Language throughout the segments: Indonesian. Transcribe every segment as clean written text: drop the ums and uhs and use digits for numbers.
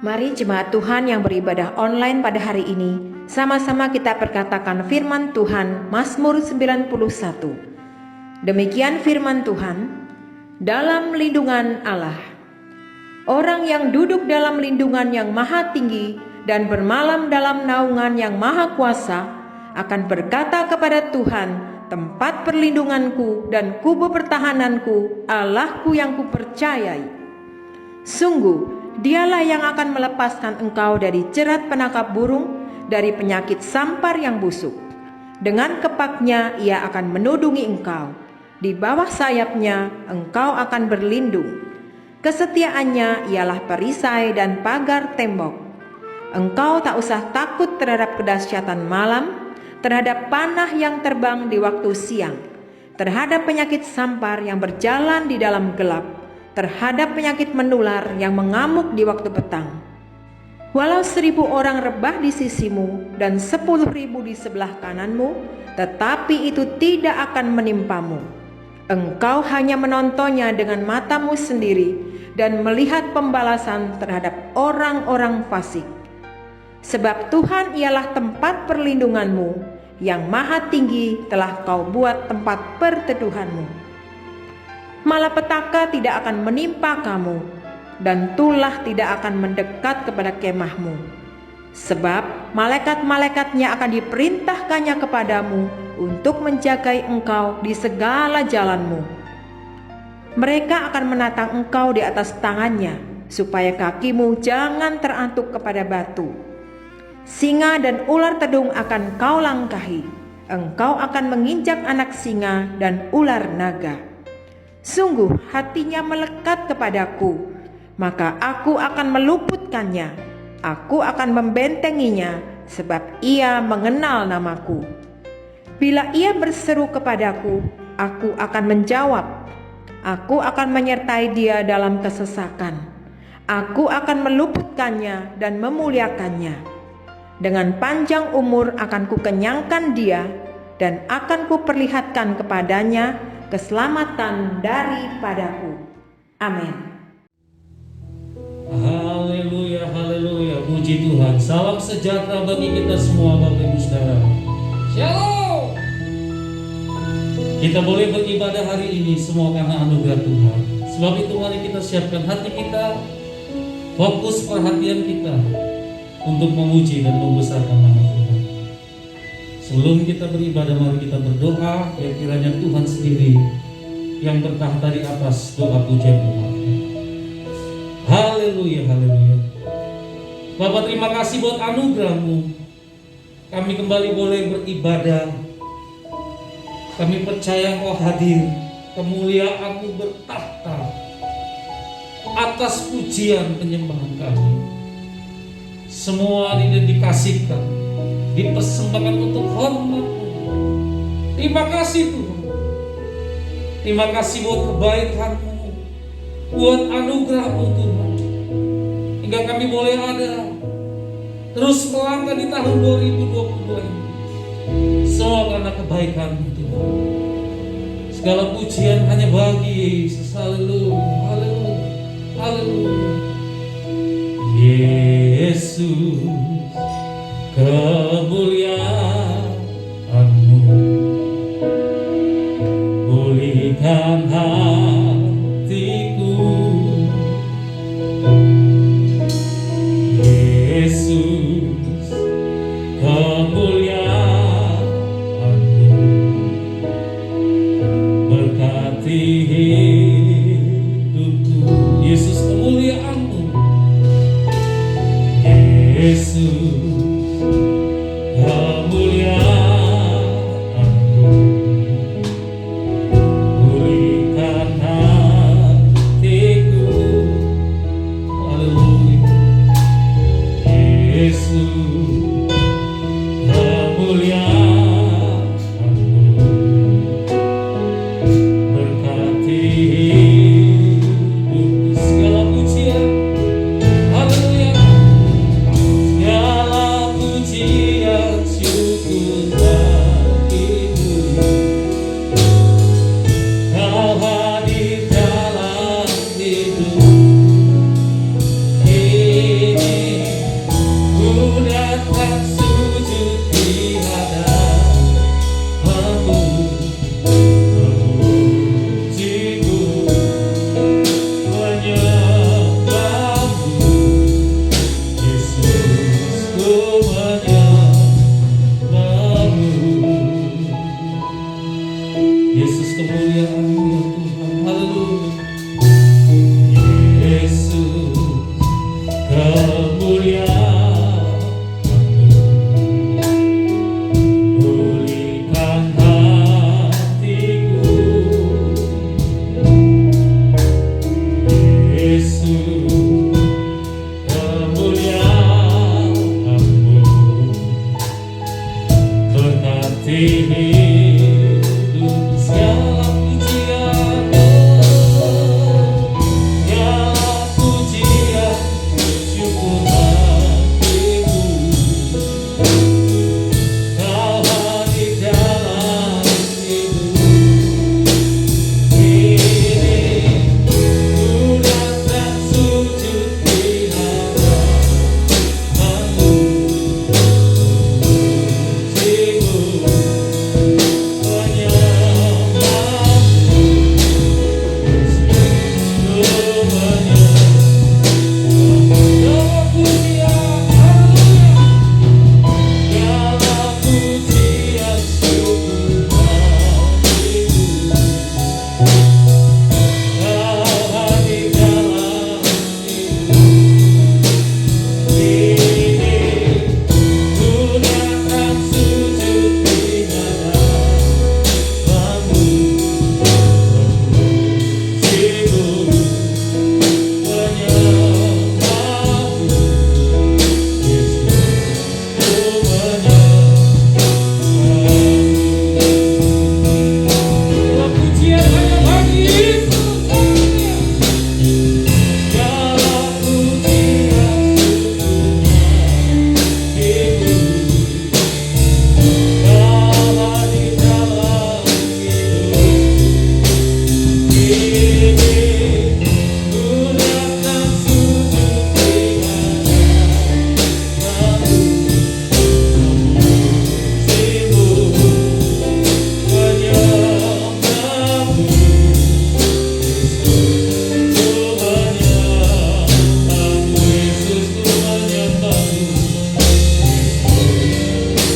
Mari jemaat Tuhan yang beribadah online pada hari ini, sama-sama kita perkatakan firman Tuhan Mazmur 91. Demikian firman Tuhan, dalam lindungan Allah. Orang yang duduk dalam lindungan yang maha tinggi dan bermalam dalam naungan yang maha kuasa akan berkata kepada Tuhan, tempat perlindunganku dan kubu pertahananku, Allahku yang kupercayai. Sungguh, Dialah yang akan melepaskan engkau dari jerat penangkap burung, dari penyakit sampar yang busuk. Dengan kepaknya ia akan menudungi engkau. Di bawah sayapnya engkau akan berlindung. Kesetiaannya ialah perisai dan pagar tembok. Engkau tak usah takut terhadap kedahsyatan malam, terhadap panah yang terbang di waktu siang, terhadap penyakit sampar yang berjalan di dalam gelap, terhadap penyakit menular yang mengamuk di waktu petang. Walau 1.000 orang rebah di sisimu dan 10.000 di sebelah kananmu, tetapi itu tidak akan menimpamu. Engkau hanya menontonnya dengan matamu sendiri dan melihat pembalasan terhadap orang-orang fasik. Sebab Tuhan ialah tempat perlindunganmu, yang maha tinggi telah kau buat tempat perteduhanmu. Malapetaka tidak akan menimpa kamu, dan tulah tidak akan mendekat kepada kemahmu. Sebab malaikat-malaikatnya akan diperintahkannya kepadamu untuk menjagai engkau di segala jalanmu. Mereka akan menatang engkau di atas tangannya, supaya kakimu jangan terantuk kepada batu. Singa dan ular tedung akan kau langkahi. Engkau akan menginjak anak singa dan ular naga. Sungguh hatinya melekat kepadaku, maka aku akan meluputkannya. Aku akan membentenginya, sebab ia mengenal namaku. Bila ia berseru kepadaku, aku akan menjawab. Aku akan menyertai dia dalam kesesakan. Aku akan meluputkannya dan memuliakannya. Dengan panjang umur akan kukenyangkan dia, dan akan kuperlihatkan kepadanya keselamatan daripadaku. Amin. Haleluya, haleluya, puji Tuhan. Salam sejahtera bagi kita semua, Bapak Ibu Saudara. Shalom. Kita boleh beribadah hari ini semua karena anugerah Tuhan. Sebab itu mari kita siapkan hati kita, fokus perhatian kita untuk memuji dan membesarkan nama Tuhan. Sebelum kita beribadah, mari kita berdoa, ya kiranya Tuhan sendiri yang bertahta di atas doa pujian umatnya. Haleluya, haleluya. Bapak, terima kasih buat anugerah-Mu. Kami kembali boleh beribadah. Kami percaya Engkau hadir, kemuliaan-Mu bertahta atas pujian penyembahan kami. Semua didedikasikan, dipersembahkan untuk hormat-Mu. Terima kasih Tuhan. Terima kasih buat kebaikan-Mu, buat anugerah-Mu Tuhan, hingga kami boleh ada terus melangkah di tahun 2022 ini. Semua karena kebaikan-Mu Tuhan. Segala pujian hanya bagi Yesus. Haleluya, haleluya, haleluya. Yesus, kemuliaan-Mu pulihkan hatiku. Yesus, kemuliaan-Mu berkati hidupku. Yesus, kemuliaan-Mu. Yesus, kemuliaan-Mu pulihkan hatiku. Yesus, kemuliaan-Mu ya Tuhan. Haleluya. Yesus, kemuliaan-Mu pulihkan hatiku. Yesus, kemuliaan-Mu berkati hidup. Segala pujian, segala pujian, syukur hatiku. Kau hadir dalam hidup ini. Ku datang sujud di hadapan-Mu, memuji-Mu, menyembah-Mu, Yesus, segala pujian, haleluya. Segala pujian, syukur hatiku. Kau hadir dalam hidup ini. Ku datang sujud di hadapan-Mu, memuji-Mu, menyembah-Mu, Yesus, ku menyembah. Pujian hanya bagi Yesus, haleluya. Segala pujian, syukur hatiku. Kau hadir dalam hidup ini. Ku datang sujud di hadapan-Mu, memuji-Mu, menyembah-Mu, Yesus, ku menyembah-Mu, Yesus, ku menyembah-Mu,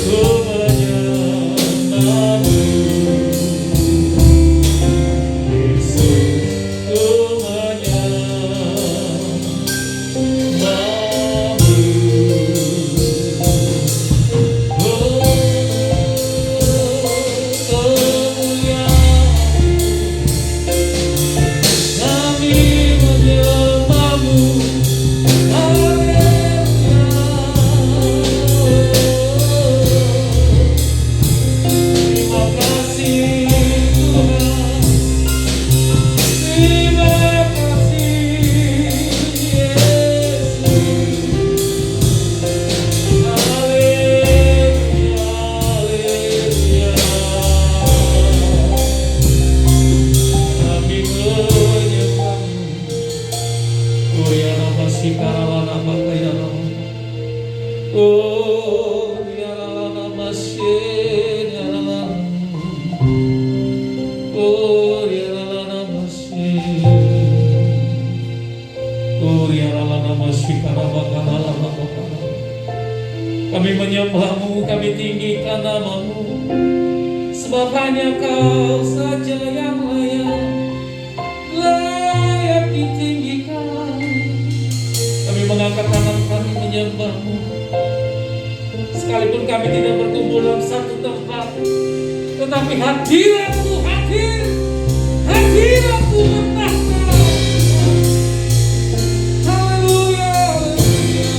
ku menyembah-Mu, Yesus, ku terima kasih Tuhan. Terima kasih Yesus. Haleluya, haleluya. Kami menyembah-Mu. Oh ya Rama Sikara Rama Kaya Rama. Oh ya Rama Sikara Rama. Oh ya Rama Sikara. Oh ya Rama Sikara Rama. Kami menyembah-Mu, kami tinggikan nama-Mu, sebab hanya Kau saja yang layak ditinggikan. Kami mengangkat tangan kami menyembah-Mu, sekalipun kami tidak berkumpul dalam satu tempat, tetapi hadirat-Mu hadir, hadirat-Mu bertahta. Haleluya, haleluya.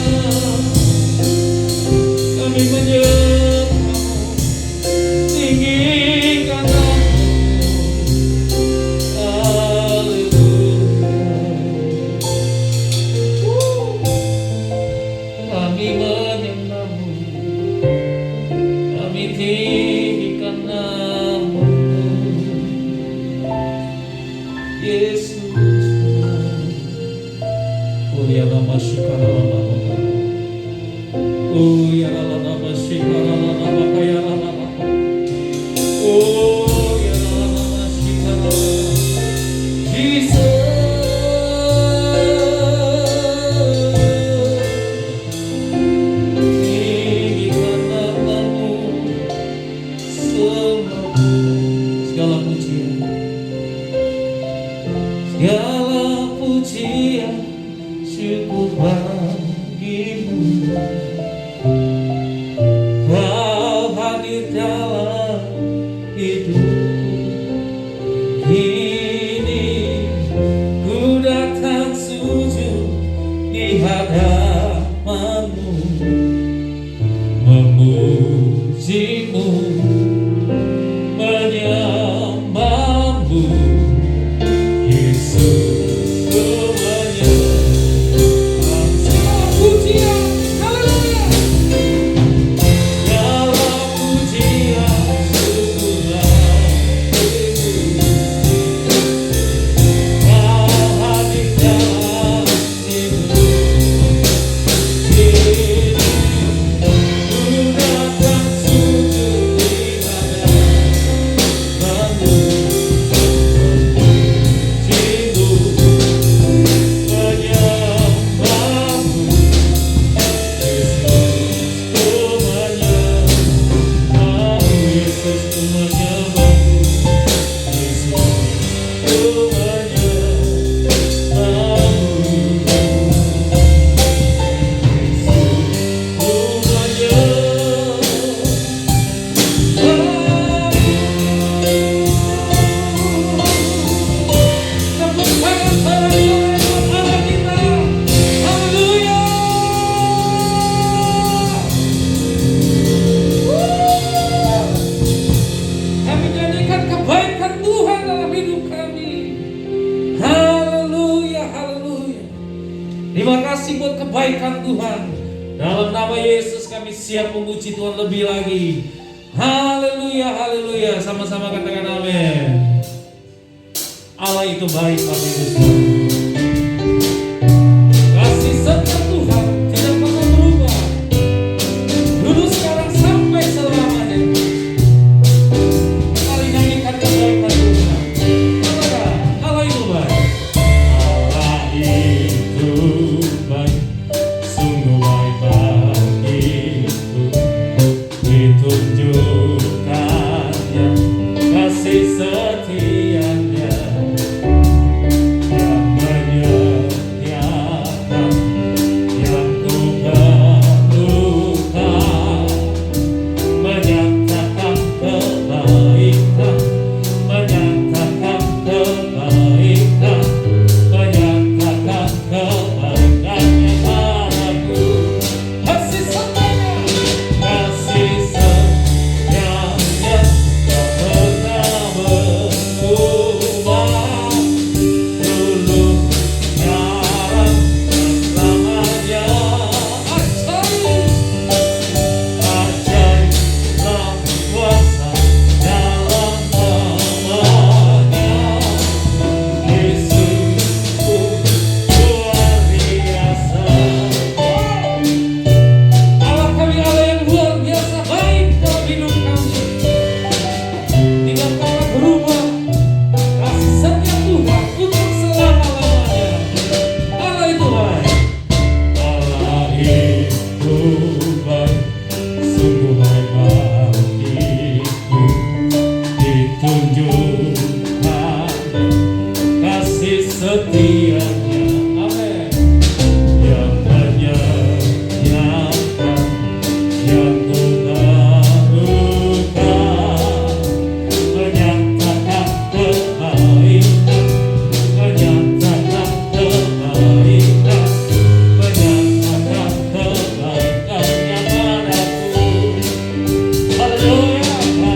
Kami menyembah-Mu, tinggikan nama-Mu. Haleluya. Kami menyembah-Mu, kami tinggikan nama-Mu, Yesus. Oh ya nama syukara nama. Oh ya nama syukara nama kaya nama. Oh ya nama syukara Jesus. Tinggikan nama-Mu, segala pujian. segala pujian syukur bagimu. Kau hadir dalam hidupku, kini ku datang sujud di hadapanmu, memujimu, menyembahmu, Yesus, ku menyembah. Segala pujian, haleluya. Segala pujian syukur bagimu. Kau hadir dalam hidupku, kini ku datang sujud di hadapanmu, memujimu, menyembahmu, Yesus, ku menyembahmu, Yesus, ku kami nyanyikan kebaikan Tuhan dalam hidup kami. Haleluya, haleluya. Terima kasih buat kebaikan Tuhan. Dalam nama Yesus kami siap memuji Tuhan lebih lagi. Haleluya, haleluya. Sama-sama katakan amin. Allah itu baik, Bapak Ibu sekalian. Kasih setia Tuhan tidak pernah berubah. Dulu, sekarang, sampai selamanya. Mari nyanyikan kebaikan Tuhan. Katakan, Allah itu baik. Allah itu baik, sungguh baik bagiku. Ditunjukkannya kasih setianya yang menyediakan yang ku perlukan, menyatakan kebaikan, menyatakan kebaikan, menyatakan kebaikannya padaku. Kasih setianya, kasih setianya tak pernah berubah. Dulu, sekarang, selamanya. Ajaiblah kuasa dalam namanya. Yesusku luar biasa. Allah kami, Allah yang luar biasa baik dalam hidup kami. Tidak pernah berubah. Kasih setia Tuhan untuk selama-lamanya. Allah itu baik. Allah itu baik, sungguh baik bagiku. Ditunjukkan kasih setianya. Amin. Yang menyediakan yang ku perlukan, menyatakan kebaikan, menyatakan kebaikan, menyatakan kebaikannya padaku. Haleluya,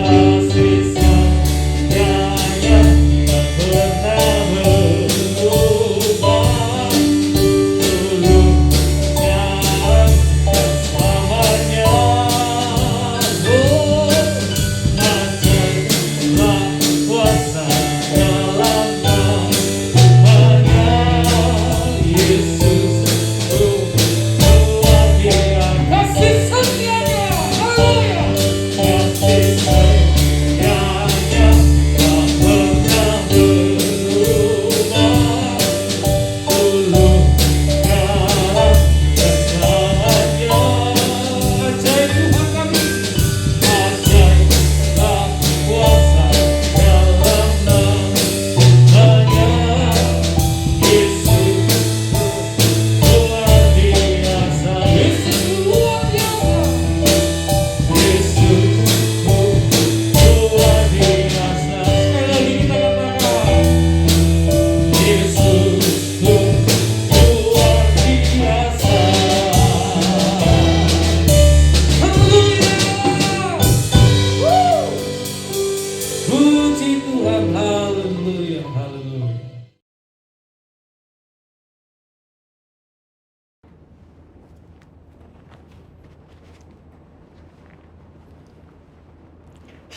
kasih setianya tak pernah berubah.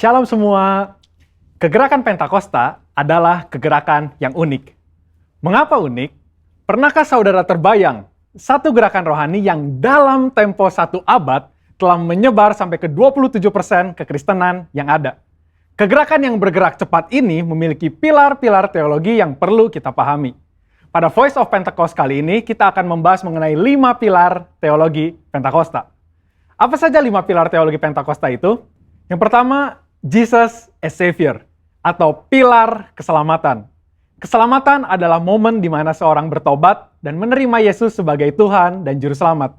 Shalom semua. Kegerakan Pentakosta adalah kegerakan yang unik. Mengapa unik? Pernahkah saudara terbayang satu gerakan rohani yang dalam tempo 1 abad telah menyebar sampai ke 27% kekristenan yang ada? Kegerakan yang bergerak cepat ini memiliki pilar-pilar teologi yang perlu kita pahami. Pada Voice of Pentecost kali ini, kita akan membahas mengenai 5 pilar teologi Pentakosta. Apa saja 5 pilar teologi Pentakosta itu? Yang pertama, Jesus as Savior, atau pilar keselamatan. Keselamatan adalah momen di mana seorang bertobat dan menerima Yesus sebagai Tuhan dan Juru Selamat.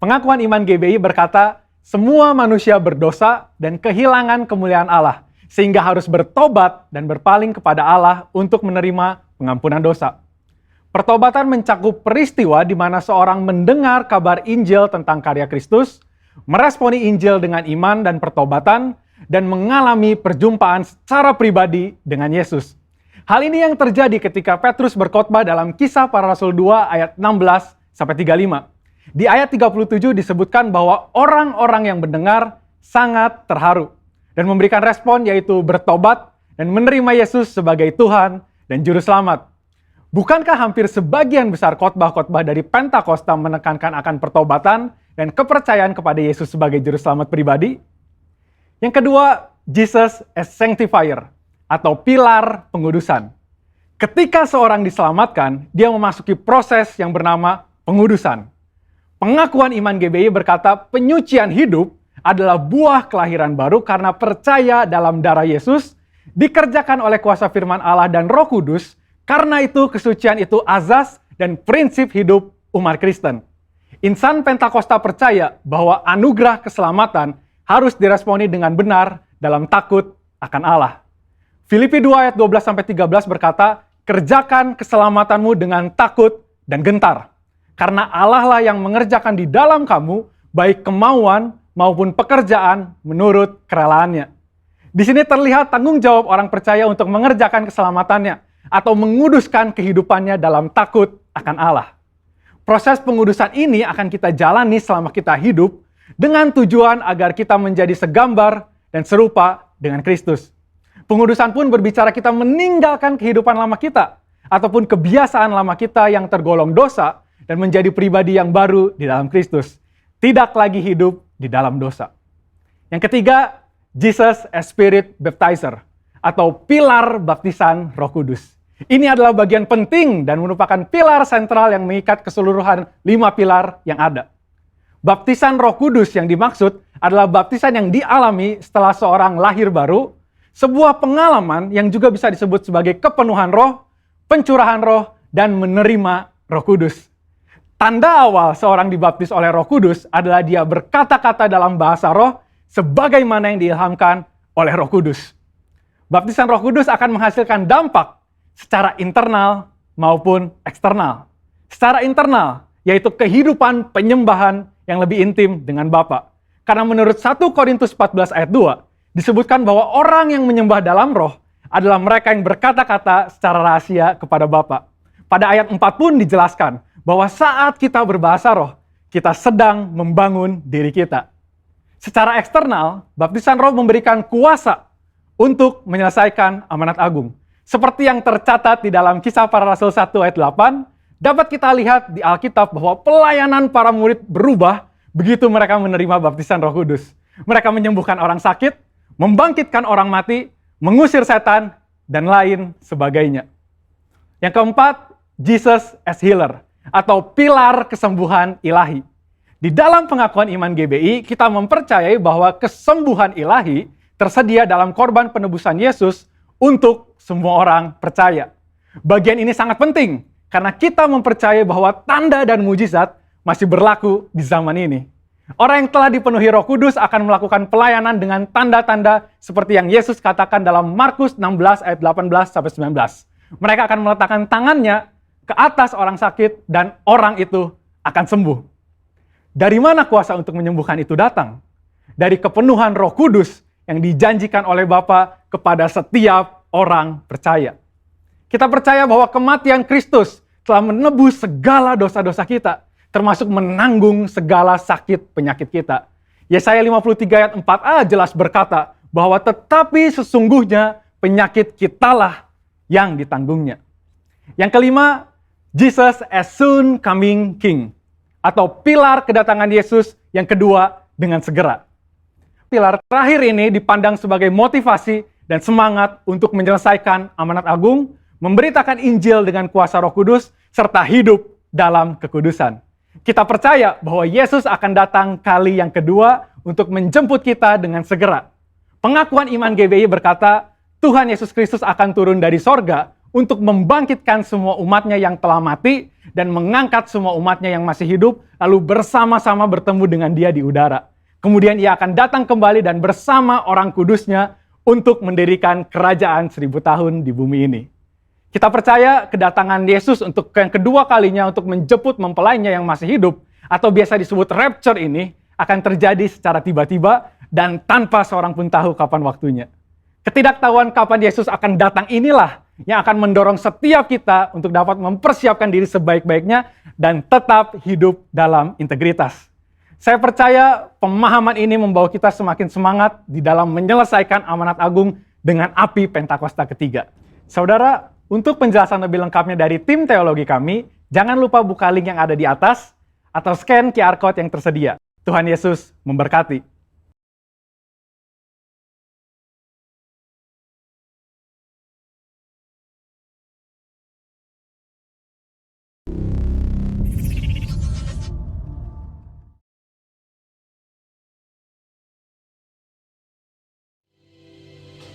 Pengakuan iman GBI berkata, semua manusia berdosa dan kehilangan kemuliaan Allah, sehingga harus bertobat dan berpaling kepada Allah untuk menerima pengampunan dosa. Pertobatan mencakup peristiwa di mana seorang mendengar kabar Injil tentang karya Kristus, meresponi Injil dengan iman dan pertobatan, dan mengalami perjumpaan secara pribadi dengan Yesus. Hal ini yang terjadi ketika Petrus berkhotbah dalam Kisah Para Rasul 2 ayat 16-35. Di ayat 37 disebutkan bahwa orang-orang yang mendengar sangat terharu dan memberikan respon yaitu bertobat dan menerima Yesus sebagai Tuhan dan Juru Selamat. Bukankah hampir sebagian besar khotbah-khotbah dari Pentakosta menekankan akan pertobatan dan kepercayaan kepada Yesus sebagai Juru Selamat pribadi? Yang kedua, Jesus as Sanctifier, atau pilar pengudusan. Ketika seorang diselamatkan, dia memasuki proses yang bernama pengudusan. Pengakuan iman GBI berkata penyucian hidup adalah buah kelahiran baru karena percaya dalam darah Yesus, dikerjakan oleh kuasa firman Allah dan Roh Kudus, karena itu kesucian itu azas dan prinsip hidup umat Kristen. Insan Pentakosta percaya bahwa anugerah keselamatan harus diresponi dengan benar dalam takut akan Allah. Filipi 2 ayat 12-13 berkata, kerjakan keselamatanmu dengan takut dan gentar. Karena Allah lah yang mengerjakan di dalam kamu, baik kemauan maupun pekerjaan menurut kerelaannya. Di sini terlihat tanggung jawab orang percaya untuk mengerjakan keselamatannya, atau menguduskan kehidupannya dalam takut akan Allah. Proses pengudusan ini akan kita jalani selama kita hidup, dengan tujuan agar kita menjadi segambar dan serupa dengan Kristus. Pengudusan pun berbicara kita meninggalkan kehidupan lama kita, ataupun kebiasaan lama kita yang tergolong dosa, dan menjadi pribadi yang baru di dalam Kristus. Tidak lagi hidup di dalam dosa. Yang ketiga, Jesus as Spirit Baptizer, atau pilar baptisan Roh Kudus. Ini adalah bagian penting dan merupakan pilar sentral yang mengikat keseluruhan 5 pilar yang ada. Baptisan Roh Kudus yang dimaksud adalah baptisan yang dialami setelah seorang lahir baru, sebuah pengalaman yang juga bisa disebut sebagai kepenuhan roh, pencurahan roh, dan menerima Roh Kudus. Tanda awal seorang dibaptis oleh Roh Kudus adalah dia berkata-kata dalam bahasa roh sebagaimana yang diilhamkan oleh Roh Kudus. Baptisan Roh Kudus akan menghasilkan dampak secara internal maupun eksternal. Secara internal, yaitu kehidupan penyembahan yang lebih intim dengan Bapa. Karena menurut 1 Korintus 14 ayat 2, disebutkan bahwa orang yang menyembah dalam roh adalah mereka yang berkata-kata secara rahasia kepada Bapa. Pada ayat 4 pun dijelaskan bahwa saat kita berbahasa roh, kita sedang membangun diri kita. Secara eksternal, baptisan roh memberikan kuasa untuk menyelesaikan amanat agung. Seperti yang tercatat di dalam Kisah Para Rasul 1 ayat 8, dapat kita lihat di Alkitab bahwa pelayanan para murid berubah begitu mereka menerima baptisan Roh Kudus. Mereka menyembuhkan orang sakit, membangkitkan orang mati, mengusir setan, dan lain sebagainya. Yang keempat, Jesus as Healer, atau pilar kesembuhan ilahi. Di dalam pengakuan iman GBI, kita mempercayai bahwa kesembuhan ilahi tersedia dalam korban penebusan Yesus untuk semua orang percaya. Bagian ini sangat penting, karena kita mempercayai bahwa tanda dan mujizat masih berlaku di zaman ini. Orang yang telah dipenuhi Roh Kudus akan melakukan pelayanan dengan tanda-tanda seperti yang Yesus katakan dalam Markus 16 ayat 18-19. Mereka akan meletakkan tangannya ke atas orang sakit dan orang itu akan sembuh. Dari mana kuasa untuk menyembuhkan itu datang? Dari kepenuhan Roh Kudus yang dijanjikan oleh Bapa kepada setiap orang percaya. Kita percaya bahwa kematian Kristus telah menebus segala dosa-dosa kita, termasuk menanggung segala sakit penyakit kita. Yesaya 53 ayat 4a jelas berkata bahwa tetapi sesungguhnya penyakit kitalah yang ditanggungnya. Yang kelima, Jesus as soon coming King, atau pilar kedatangan Yesus yang kedua dengan segera. Pilar terakhir ini dipandang sebagai motivasi dan semangat untuk menyelesaikan amanat agung, memberitakan Injil dengan kuasa Roh Kudus, serta hidup dalam kekudusan. Kita percaya bahwa Yesus akan datang kali yang kedua untuk menjemput kita dengan segera. Pengakuan iman GBI berkata, Tuhan Yesus Kristus akan turun dari sorga untuk membangkitkan semua umatnya yang telah mati dan mengangkat semua umatnya yang masih hidup, lalu bersama-sama bertemu dengan dia di udara. Kemudian ia akan datang kembali dan bersama orang kudusnya untuk mendirikan kerajaan 1000 tahun di bumi ini. Kita percaya kedatangan Yesus untuk yang kedua kalinya untuk menjemput mempelainya yang masih hidup, atau biasa disebut rapture ini, akan terjadi secara tiba-tiba dan tanpa seorang pun tahu kapan waktunya. Ketidaktahuan kapan Yesus akan datang inilah yang akan mendorong setiap kita untuk dapat mempersiapkan diri sebaik-baiknya dan tetap hidup dalam integritas. Saya percaya pemahaman ini membawa kita semakin semangat di dalam menyelesaikan amanat agung dengan api Pentakosta ketiga. Saudara, untuk penjelasan lebih lengkapnya dari tim teologi kami, jangan lupa buka link yang ada di atas atau scan QR Code yang tersedia. Tuhan Yesus memberkati.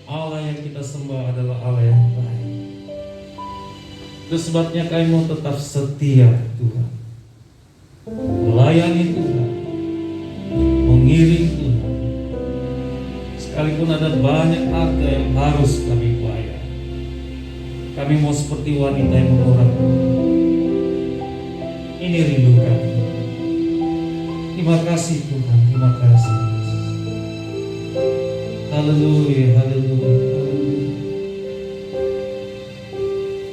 Allah yang kita sembah adalah Allah yang baik. Itu sebabnya kami mau tetap setia Tuhan, melayani Tuhan, mengiring Tuhan. Sekalipun ada banyak harga yang harus kami bayar, kami mau seperti wanita yang mengurang. Ini rindu kami. Terima kasih Tuhan, terima kasih. Haleluya, haleluya, haleluya.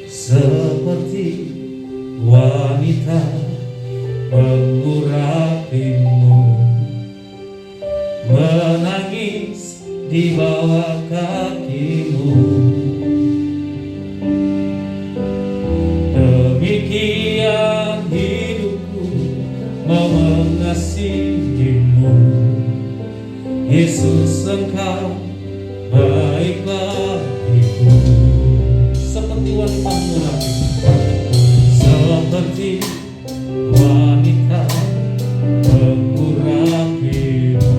Seperti wanita mengurapimu, menangis di bawah kakimu. Demikian hidupku mau mengasihimu. Yesus, Engkau baik bagiku. Seperti wanita mengurapimu, seperti wanita mengurapimu,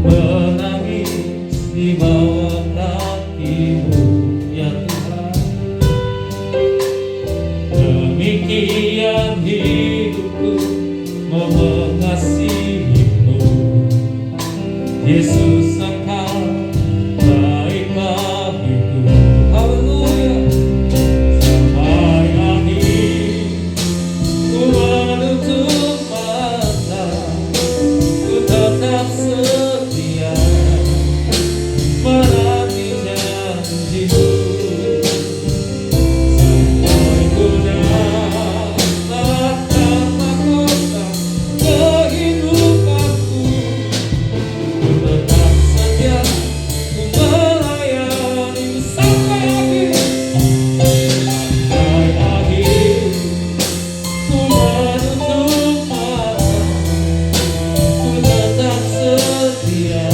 menangis di bawah kakimu, ya Tuhan. Demikian hidupku mau mengasihimu. Yesus, Engkau baik bagiku. Haleluya. Sampai akhir ku menutup mata, ku tetap setia menanti janjimu. Sampai ku dapatkan mahkota kehidupanku, ku tetap setia, ku melayanimu sampai akhir. Sampai akhir ku menutup mata, ku tetap setia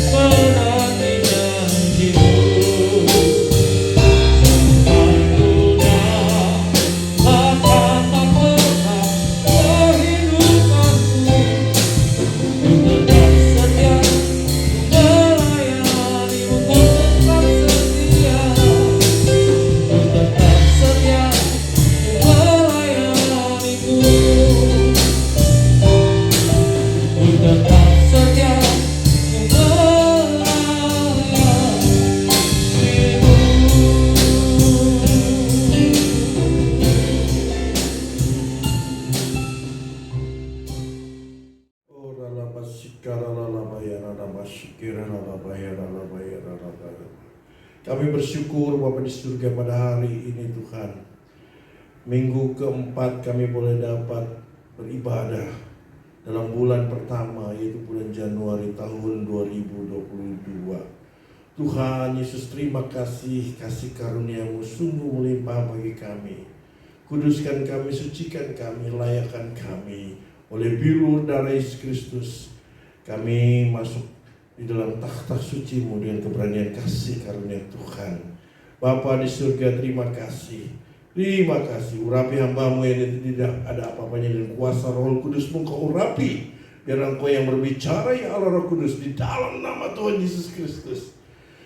menanti janjimu. Sampai ku dapatkan mahkota kehidupanku, ku tetap setia, ku melayanimu. Ku tetap setia, ku tetap setia, ku melayanimu. Ku tetap setia, ku Kami bersyukur Bapa di surga pada hari ini Tuhan. Minggu keempat kami boleh dapat beribadah dalam bulan pertama, yaitu bulan Januari tahun 2022. Tuhan Yesus, terima kasih, kasih karunia-Mu sungguh melimpah bagi kami. Kuduskan kami, sucikan kami, layakkan kami oleh bilur darah Yesus Kristus. Kami masuk di dalam takhta suci-Mu dengan keberanian kasih karunia Tuhan. Bapa di surga, terima kasih. Terima kasih, urapi hamba-Mu yang tidak ada apa-apanya, dan kuasa Roh Kudus-Mu Kau urapi. Biar Engkau yang berbicara, ya Allah Roh Kudus, di dalam nama Tuhan Yesus Kristus.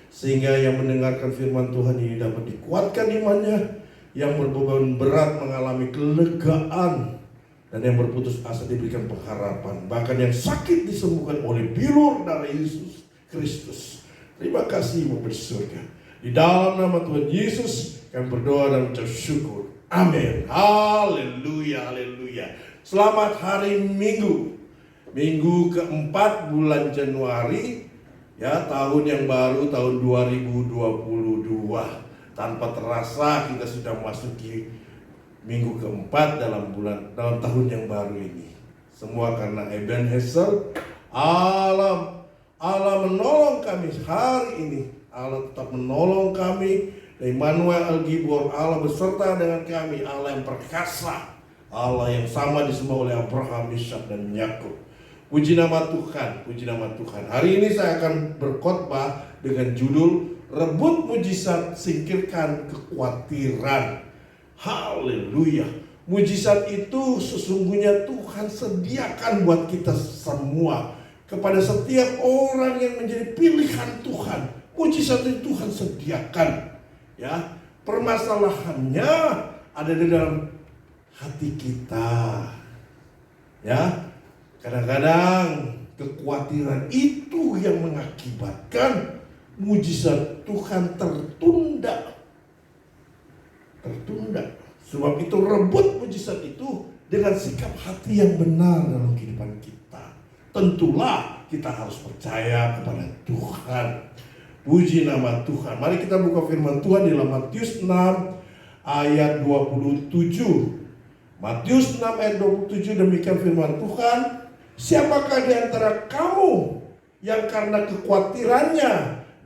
Sehingga yang mendengarkan firman Tuhan ini dapat dikuatkan imannya, yang berbeban berat mengalami kelegaan, dan yang berputus asa diberikan pengharapan. Bahkan yang sakit disembuhkan oleh bilur darah Yesus Kristus. Terima kasih Bapa di surga. Di dalam nama Tuhan Yesus kami berdoa dan mengucap syukur. Amin. Haleluya, haleluya. Selamat hari Minggu. Minggu keempat bulan Januari, ya, tahun yang baru, tahun 2022. Tanpa terasa kita sudah memasuki minggu keempat dalam tahun yang baru ini. Semua karena Ebenezer, Allah menolong kami hari ini. Allah tetap menolong kami. Immanuel Al-Gibor, Allah beserta dengan kami. Allah yang perkasa, Allah yang sama disembah oleh Abraham, Ishak, dan Yakub. Puji nama Tuhan, puji nama Tuhan. Hari ini saya akan berkhotbah dengan judul Rebut Mujizat, Singkirkan Kekhawatiran. Haleluya. Mujizat itu sesungguhnya Tuhan sediakan buat kita semua. Kepada setiap orang yang menjadi pilihan Tuhan, mujizat itu Tuhan sediakan. Ya, permasalahannya ada di dalam hati kita. Ya, kadang-kadang kekhawatiran itu yang mengakibatkan mujizat Tuhan tertunda. Sebab itu rebut mujizat itu dengan sikap hati yang benar dalam kehidupan kita. Tentulah kita harus percaya kepada Tuhan. Puji nama Tuhan. Mari kita buka firman Tuhan di dalam Matius 6 ayat 27. Matius 6 ayat 27, demikian firman Tuhan. Siapakah di antara kamu yang karena kekhawatirannya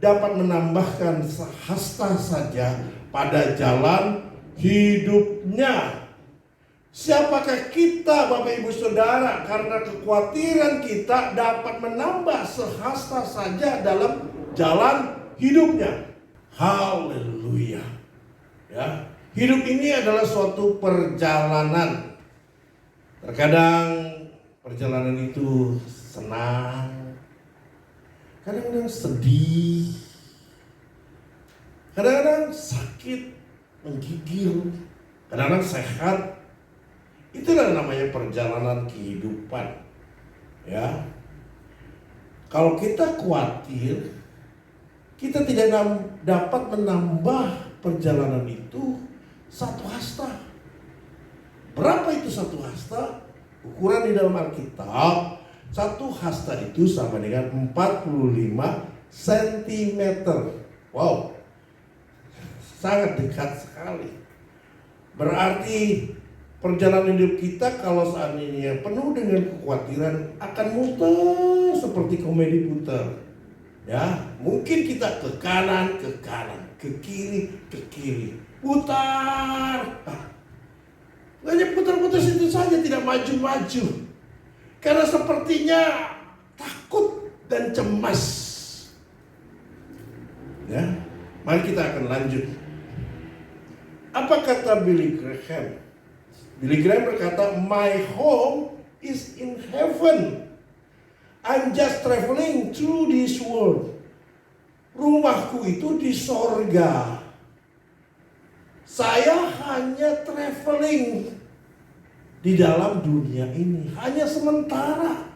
dapat menambahkan sehasta saja pada jalan hidupnya? Siapakah kita, Bapak Ibu Saudara, karena kekhawatiran kita dapat menambah sehasta saja dalam jalan hidupnya? Haleluya. Ya, hidup ini adalah suatu perjalanan. Terkadang perjalanan itu senang, kadang-kadang sedih, kadang-kadang sakit, menggigil, kadang-kadang sehat. Itulah namanya perjalanan kehidupan. Ya, kalau kita khawatir, kita tidak dapat menambah perjalanan itu satu hasta. Berapa itu satu hasta? Ukuran di dalam Alkitab, satu hasta itu sama dengan 45 cm. Wow, sangat dekat sekali. Berarti perjalanan hidup kita kalau seandainya penuh dengan kekhawatiran akan muter seperti komedi putar. Ya, mungkin kita ke kanan, ke kiri, putar. Hanya putar-putar situ saja, tidak maju-maju. Karena sepertinya takut dan cemas. Ya, mari kita akan lanjut. Apa kata Billy Graham? Billy Graham berkata, "My home is in heaven. I'm just traveling through this world." Rumahku itu di sorga. Saya hanya traveling di dalam dunia ini, hanya sementara.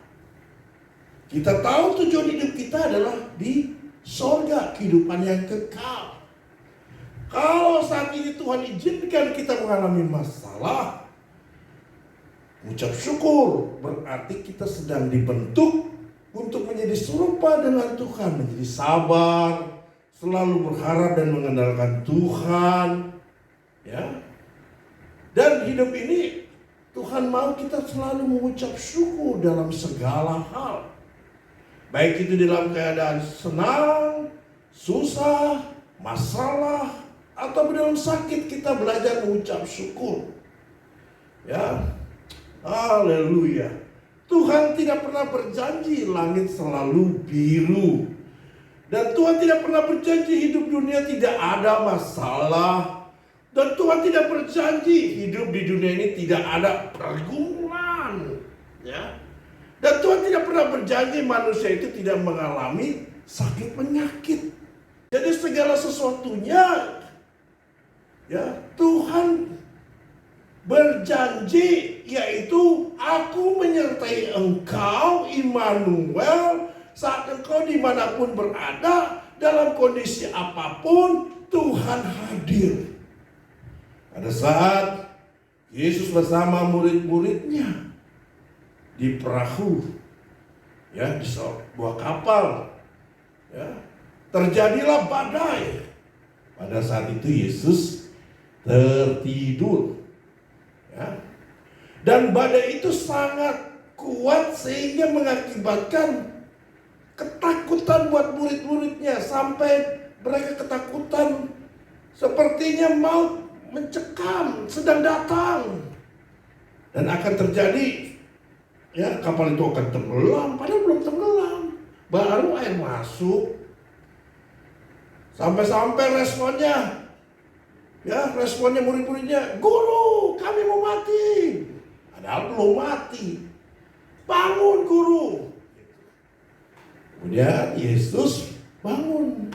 Kita tahu tujuan hidup kita adalah di sorga, kehidupan yang kekal. Kalau saat ini Tuhan izinkan kita mengalami masalah, ucap syukur, berarti kita sedang dibentuk untuk menjadi serupa dengan Tuhan, menjadi sabar, selalu berharap dan mengandalkan Tuhan. Ya, dan hidup ini Tuhan mau kita selalu mengucap syukur dalam segala hal. Baik itu dalam keadaan senang, susah, masalah, atau dalam sakit, kita belajar mengucap syukur. Ya, haleluya. Tuhan tidak pernah berjanji langit selalu biru. Dan Tuhan tidak pernah berjanji hidup dunia tidak ada masalah. Dan Tuhan tidak berjanji hidup di dunia ini tidak ada pergumulan. Ya. Dan Tuhan tidak pernah berjanji manusia itu tidak mengalami sakit penyakit. Jadi segala sesuatunya, ya, Tuhan berjanji, yaitu aku menyertai engkau, Immanuel, saat engkau dimanapun berada, dalam kondisi apapun, Tuhan hadir. Pada saat Yesus bersama murid-muridnya di perahu, ya, di sebuah kapal, ya, terjadilah badai. Pada saat itu Yesus tertidur. Ya. Dan badai itu sangat kuat sehingga mengakibatkan ketakutan buat murid-muridnya. Sampai mereka ketakutan, sepertinya maut mencekam, sedang datang. Dan akan terjadi, ya, kapal itu akan tenggelam. Padahal belum tenggelam, baru air masuk. Sampai-sampai responnya murid-muridnya, "Guru, kami mau mati." Padahal belum mati. "Bangun, Guru." Kemudian Yesus bangun.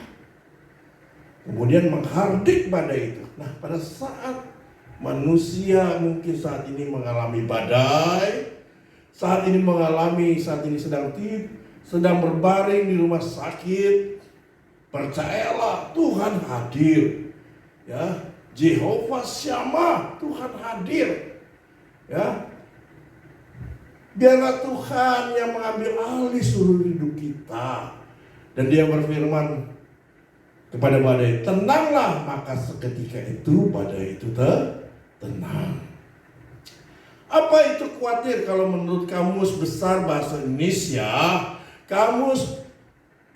Kemudian menghardik badai itu. Nah, pada saat manusia mungkin saat ini mengalami badai, saat ini sedang berbaring di rumah sakit, percayalah Tuhan hadir. Ya, Jehovah Syamah, Tuhan hadir. Ya, biarlah Tuhan yang mengambil alih seluruh hidup kita. Dan Dia berfirman kepada badai, "Tenanglah," maka seketika itu badai itu tenang. Apa itu khawatir? Kalau menurut Kamus Besar Bahasa Indonesia, kamus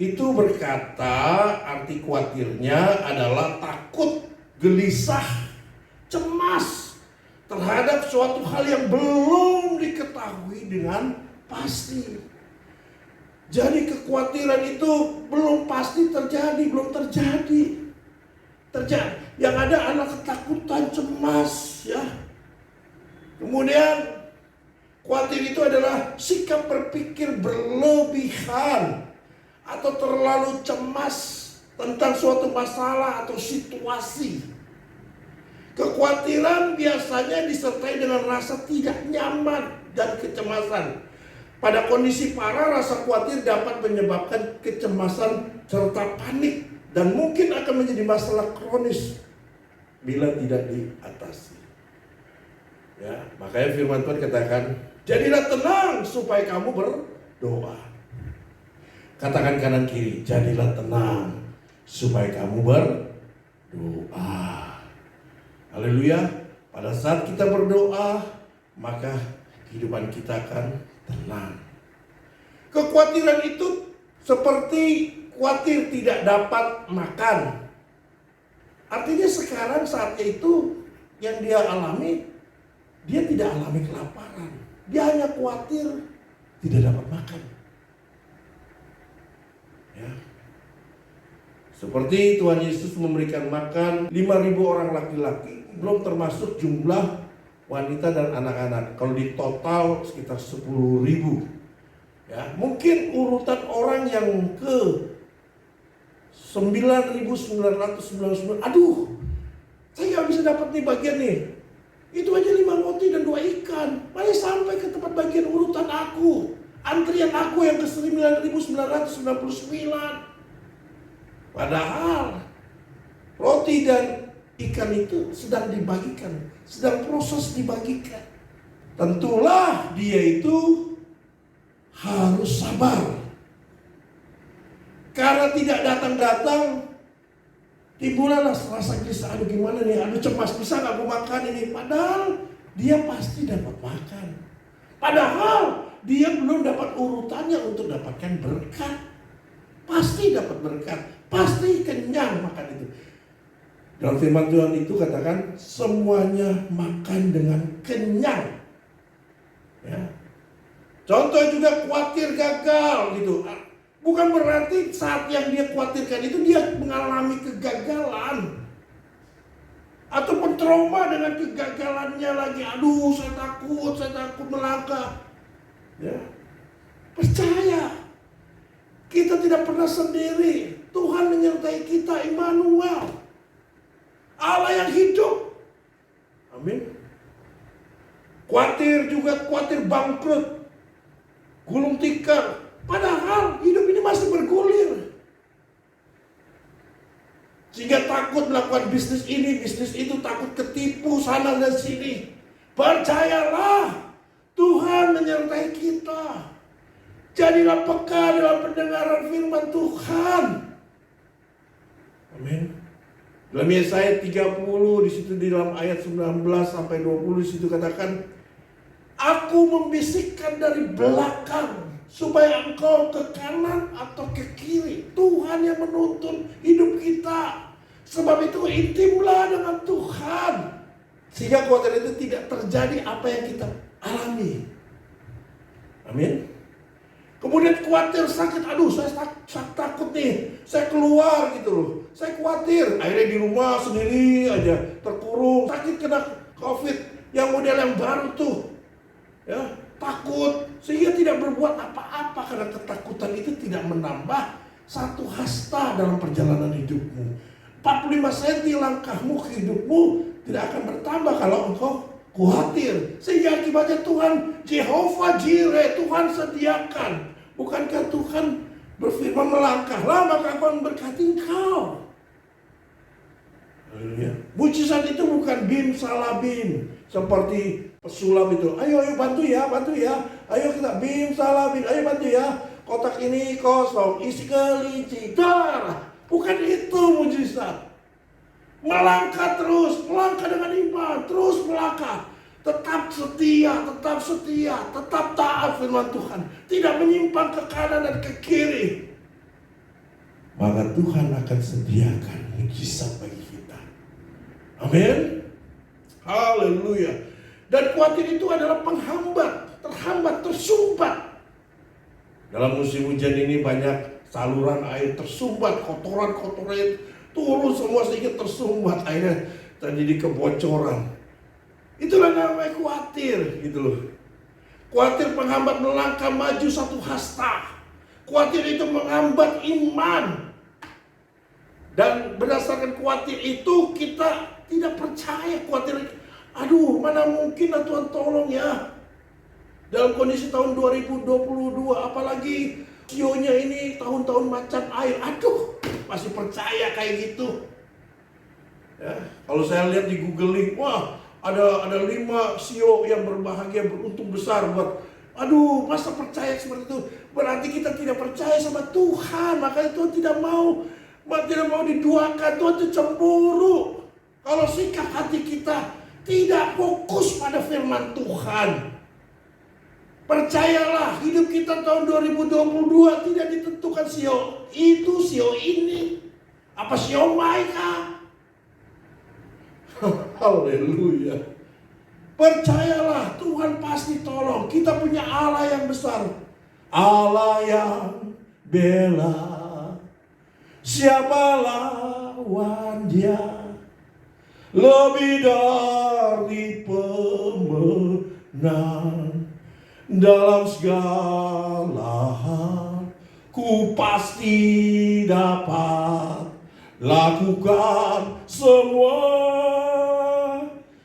itu berkata arti khawatirnya adalah takut, gelisah, cemas terhadap suatu hal yang belum diketahui dengan pasti. Jadi kekhawatiran itu belum pasti terjadi, belum terjadi. Yang ada adalah ketakutan, cemas, ya. Kemudian khawatir itu adalah sikap berpikir berlebihan atau terlalu cemas tentang suatu masalah atau situasi. Kekhawatiran biasanya disertai dengan rasa tidak nyaman dan kecemasan. Pada kondisi parah, rasa khawatir dapat menyebabkan kecemasan serta panik dan mungkin akan menjadi masalah kronis bila tidak diatasi. Ya, makanya firman Tuhan katakan, "Jadilah tenang supaya kamu berdoa." Katakan kanan kiri, "Jadilah tenang supaya kamu berdoa." Haleluya. Pada saat kita berdoa, maka kehidupan kita akan tenang. Kekhawatiran itu seperti khawatir tidak dapat makan. Artinya sekarang saatnya itu yang dia alami, dia tidak alami kelaparan. Dia hanya khawatir tidak dapat makan. Ya. Seperti Tuhan Yesus memberikan makan 5.000 orang laki-laki, belum termasuk jumlah wanita dan anak-anak. Kalau di total sekitar 10.000. Ya, mungkin urutan orang yang ke 9.999. Aduh, saya nggak bisa dapat nih bagian nih. Itu aja 5 roti dan 2 ikan. Mari sampai ke tempat bagian urutan aku. Antrian aku yang ke 9.999. Padahal roti dan ikan itu sedang dibagikan, sedang proses dibagikan. Tentulah dia itu harus sabar. Karena tidak datang-datang, timbullah rasa gelisah. Aduh gimana nih, aduh cemas, bisa gak aku makan ini? Padahal dia pasti dapat makan. Padahal dia belum dapat urutannya untuk dapatkan berkat. Pasti dapat berkat, pasti kenyang makan itu. Dalam firman Tuhan itu katakan semuanya makan dengan kenyang. Ya. Contoh juga khawatir gagal gitu. Bukan berarti saat yang dia khawatirkan itu dia mengalami kegagalan. Ataupun trauma dengan kegagalannya lagi. Aduh, saya takut melangkah. Ya. Percaya. Kita tidak pernah sendiri. Tuhan menyertai kita, Immanuel. Allah yang hidup. Amin. Khawatir bangkrut. Gulung tikar. Padahal hidup ini masih bergulir. Sehingga takut melakukan bisnis ini, bisnis itu, takut ketipu sana dan sini. Percayalah, Tuhan menyertai kita. Jadilah peka dalam pendengaran firman Tuhan. Amin. Dalam Yesaya 30 di situ di dalam ayat 19 sampai 20 di situ katakan, aku membisikkan dari belakang supaya engkau ke kanan atau ke kiri. Tuhan yang menuntun hidup kita. Sebab itu intimlah dengan Tuhan. Sehingga khawatir itu tidak terjadi apa yang kita alami. Amin. Kemudian khawatir sakit. Aduh, saya takut nih. Saya keluar gitu loh. Saya khawatir. Akhirnya di rumah sendiri aja terkurung. Sakit kena COVID yang model yang baru tuh. Ya, takut sehingga tidak berbuat apa-apa karena ketakutan itu tidak menambah satu hasta dalam perjalanan hidupmu. 45 cm langkahmu ke hidupmu tidak akan bertambah kalau engkau khawatir. Sehingga akibatnya Tuhan Jehovah Jireh, Tuhan sediakan. Bukankah Tuhan berfirman melangkahlah maka aku akan memberkati engkau. Haleluya. Mujizat itu bukan bim salah bim seperti pesulap itu. Ayo bantu ya. Ayo kita bim salah bim. Ayo bantu ya. Kotak ini kosong, isi kelinci. Dar. Bukan itu mujizat. Melangkah terus, melangkah dengan iman, terus melangkah. Tetap setia, tetap taat firman Tuhan. Tidak menyimpang ke kanan dan ke kiri. Maka Tuhan akan sediakan mujizat bagi kita. Amin. Haleluya. Dan khawatir itu adalah penghambat, terhambat, tersumbat. Dalam musim hujan ini banyak saluran air tersumbat, kotoran-kotoran turun semua sehingga tersumbat, akhirnya terjadi kebocoran. Itulah namanya khawatir gitu loh. Khawatir penghambat melangkah maju satu hasta. Khawatir itu menghambat iman. Dan berdasarkan khawatir itu kita tidak percaya. Khawatir, aduh mana mungkin lah Tuhan tolong ya. Dalam kondisi tahun 2022 apalagi sionya ini tahun-tahun macan air. Aduh masih percaya kayak gitu ya. Kalau saya lihat di googling, wah ada 5 sio yang berbahagia, beruntung besar buat. Aduh masa percaya seperti itu. Berarti kita tidak percaya sama Tuhan. Makanya Tuhan tidak mau diduakan. Tuhan itu cemburu kalau sikap hati kita tidak fokus pada firman Tuhan. Percayalah, hidup kita tahun 2022 tidak ditentukan sio itu, sio ini. Apa sio Maika? Haleluya. Percayalah, Tuhan pasti tolong. Kita punya Allah yang besar. Allah yang bela. Siapa lawan dia? Lebih dari pemenang. Dalam segala hal ku pasti dapat lakukan semua.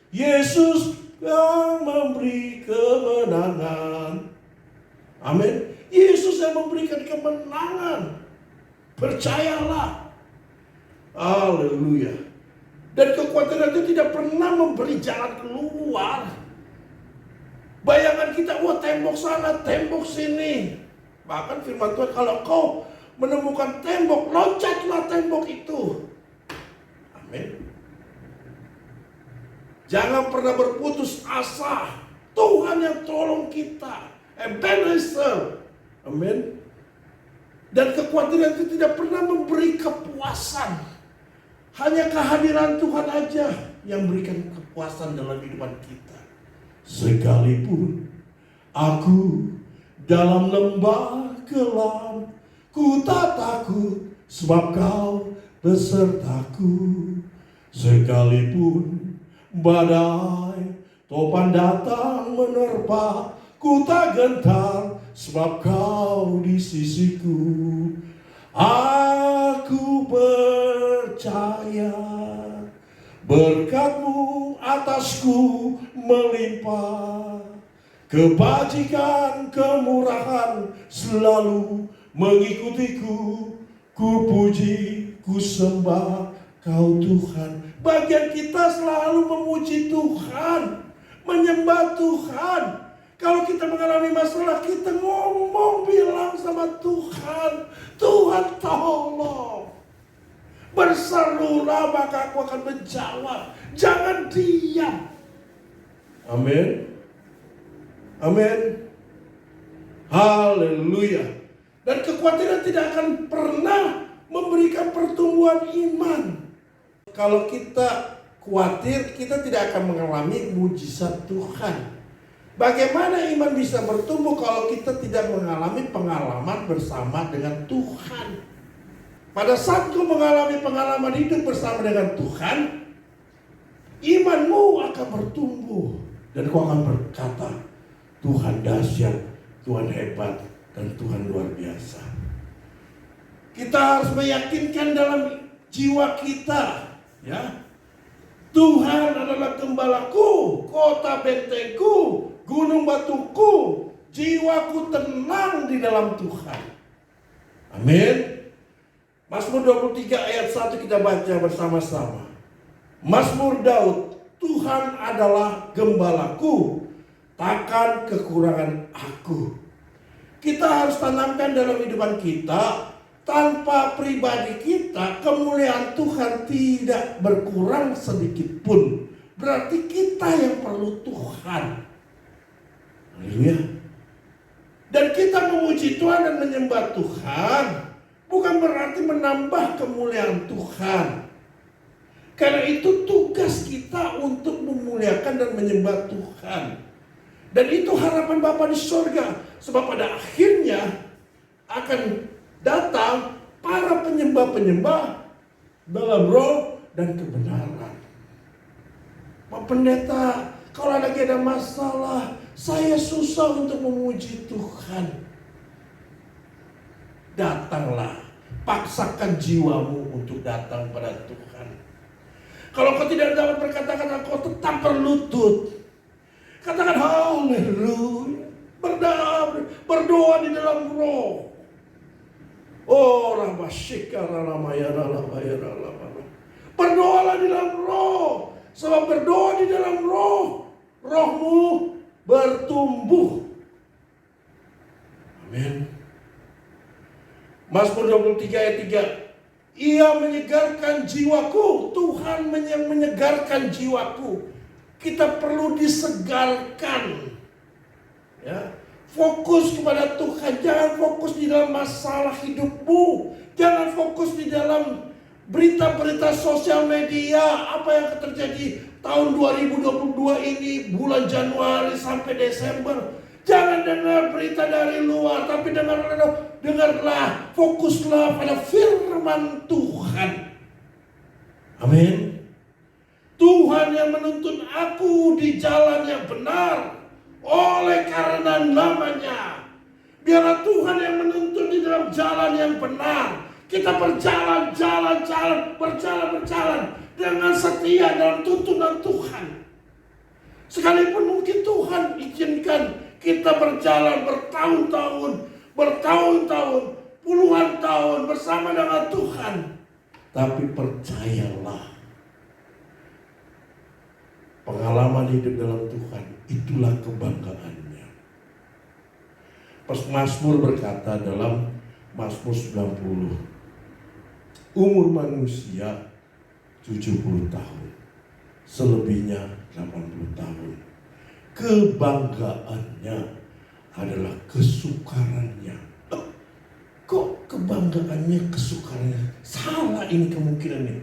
Yesus yang memberi kemenangan. Amin. Yesus yang memberikan kemenangan. Percayalah. Haleluya. Dan kekuatan itu tidak pernah memberi jalan keluar. Bayangan kita, wah tembok sana, tembok sini. Bahkan firman Tuhan, kalau kau menemukan tembok, loncatlah tembok itu. Amin. Jangan pernah berputus asa. Tuhan yang tolong kita. Ebenezer. Amin. Dan kekhawatiran itu tidak pernah memberi kepuasan. Hanya kehadiran Tuhan aja yang berikan kepuasan dalam kehidupan kita. Sekalipun aku dalam lembah gelap, ku tak takut sebab kau besertaku. Sekalipun badai topan datang menerpa, ku tak gentar sebab kau di sisiku. Aku percaya berkat-Mu atasku melimpah. Kebajikan kemurahan selalu mengikutiku. Ku puji, ku sembah Kau Tuhan. Bagian kita selalu memuji Tuhan, menyembah Tuhan. Kalau kita mengalami masalah, kita ngomong, bilang sama Tuhan, Tuhan tolong. Berserulah maka aku akan menjawab. Jangan diam. Amin. Amin. Haleluya. Dan kekhawatiran tidak akan pernah memberikan pertumbuhan iman. Kalau kita khawatir, kita tidak akan mengalami mujizat Tuhan. Bagaimana iman bisa bertumbuh kalau kita tidak mengalami pengalaman bersama dengan Tuhan? Pada saat kau mengalami pengalaman hidup bersama dengan Tuhan, imanmu akan bertumbuh. Dan kau akan berkata, Tuhan dahsyat, Tuhan hebat, dan Tuhan luar biasa. Kita harus meyakinkan dalam jiwa kita, ya, Tuhan adalah gembalaku, kota bentengku, gunung batuku, jiwaku tenang di dalam Tuhan. Amin. Mazmur 23 ayat 1 kita baca bersama-sama. Mazmur Daud, Tuhan adalah gembalaku, takkan kekurangan aku. Kita harus tanamkan dalam kehidupan kita, tanpa pribadi kita, kemuliaan Tuhan tidak berkurang sedikit pun. Berarti kita yang perlu Tuhan. Haleluya. Dan kita memuji Tuhan dan menyembah Tuhan bukan berarti menambah kemuliaan Tuhan. Karena itu tugas kita untuk memuliakan dan menyembah Tuhan. Dan itu harapan Bapa di surga. Sebab pada akhirnya akan datang para penyembah-penyembah dalam roh dan kebenaran. Pak Pendeta, kalau lagi ada masalah, saya susah untuk memuji Tuhan. Datanglah, paksakan jiwamu untuk datang pada Tuhan. Kalau kau tidak dapat berkata-kata, kau tetap berlutut. Katakan haleluya. Berdoa di dalam roh. Oh, berdoalah di dalam roh. Sebab berdoa di dalam roh, rohmu bertumbuh. Amin. Mazmur 23 ayat 3. Ia menyegarkan jiwaku. Tuhan yang menyegarkan jiwaku. Kita perlu disegarkan. Ya, fokus kepada Tuhan. Jangan fokus di dalam masalah hidupmu. Jangan fokus di dalam berita-berita sosial media. Apa yang terjadi tahun 2022 ini, bulan Januari sampai Desember. Jangan dengar berita dari luar, tapi dengarlah, fokuslah pada firman Tuhan. Amin. Tuhan yang menuntun aku di jalan yang benar. Oleh karena namanya, biarlah Tuhan yang menuntun di dalam jalan yang benar. Kita berjalan dengan setia dalam tuntunan Tuhan. Sekalipun mungkin Tuhan izinkan kita berjalan bertahun-tahun, puluhan tahun bersama dengan Tuhan. Tapi percayalah, pengalaman hidup dalam Tuhan itulah kebanggaannya. Mazmur berkata dalam Mazmur 90, umur manusia 70 tahun. selebihnya 80 tahun. Kebanggaannya adalah kesukarannya. Kok kebanggaannya, kesukarannya? Salah ini kemungkinan ini.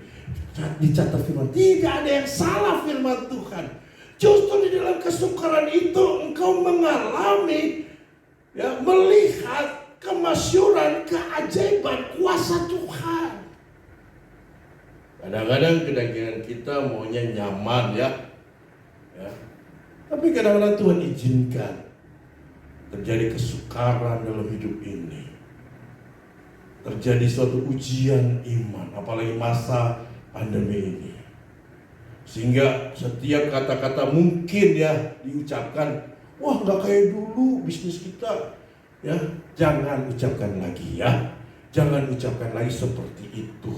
Dicatat firman, tidak ada yang salah firman Tuhan. Justru di dalam kesukaran itu engkau mengalami, melihat kemasyuran, keajaiban, kuasa Tuhan. Kadang-kadang kita maunya nyaman ya. Tapi kadang-kadang Tuhan izinkan terjadi kesukaran dalam hidup ini. Terjadi suatu ujian iman, apalagi masa pandemi ini. Sehingga setiap kata-kata mungkin diucapkan, wah nggak kayak dulu bisnis kita. Jangan ucapkan lagi ya. Jangan ucapkan lagi seperti itu.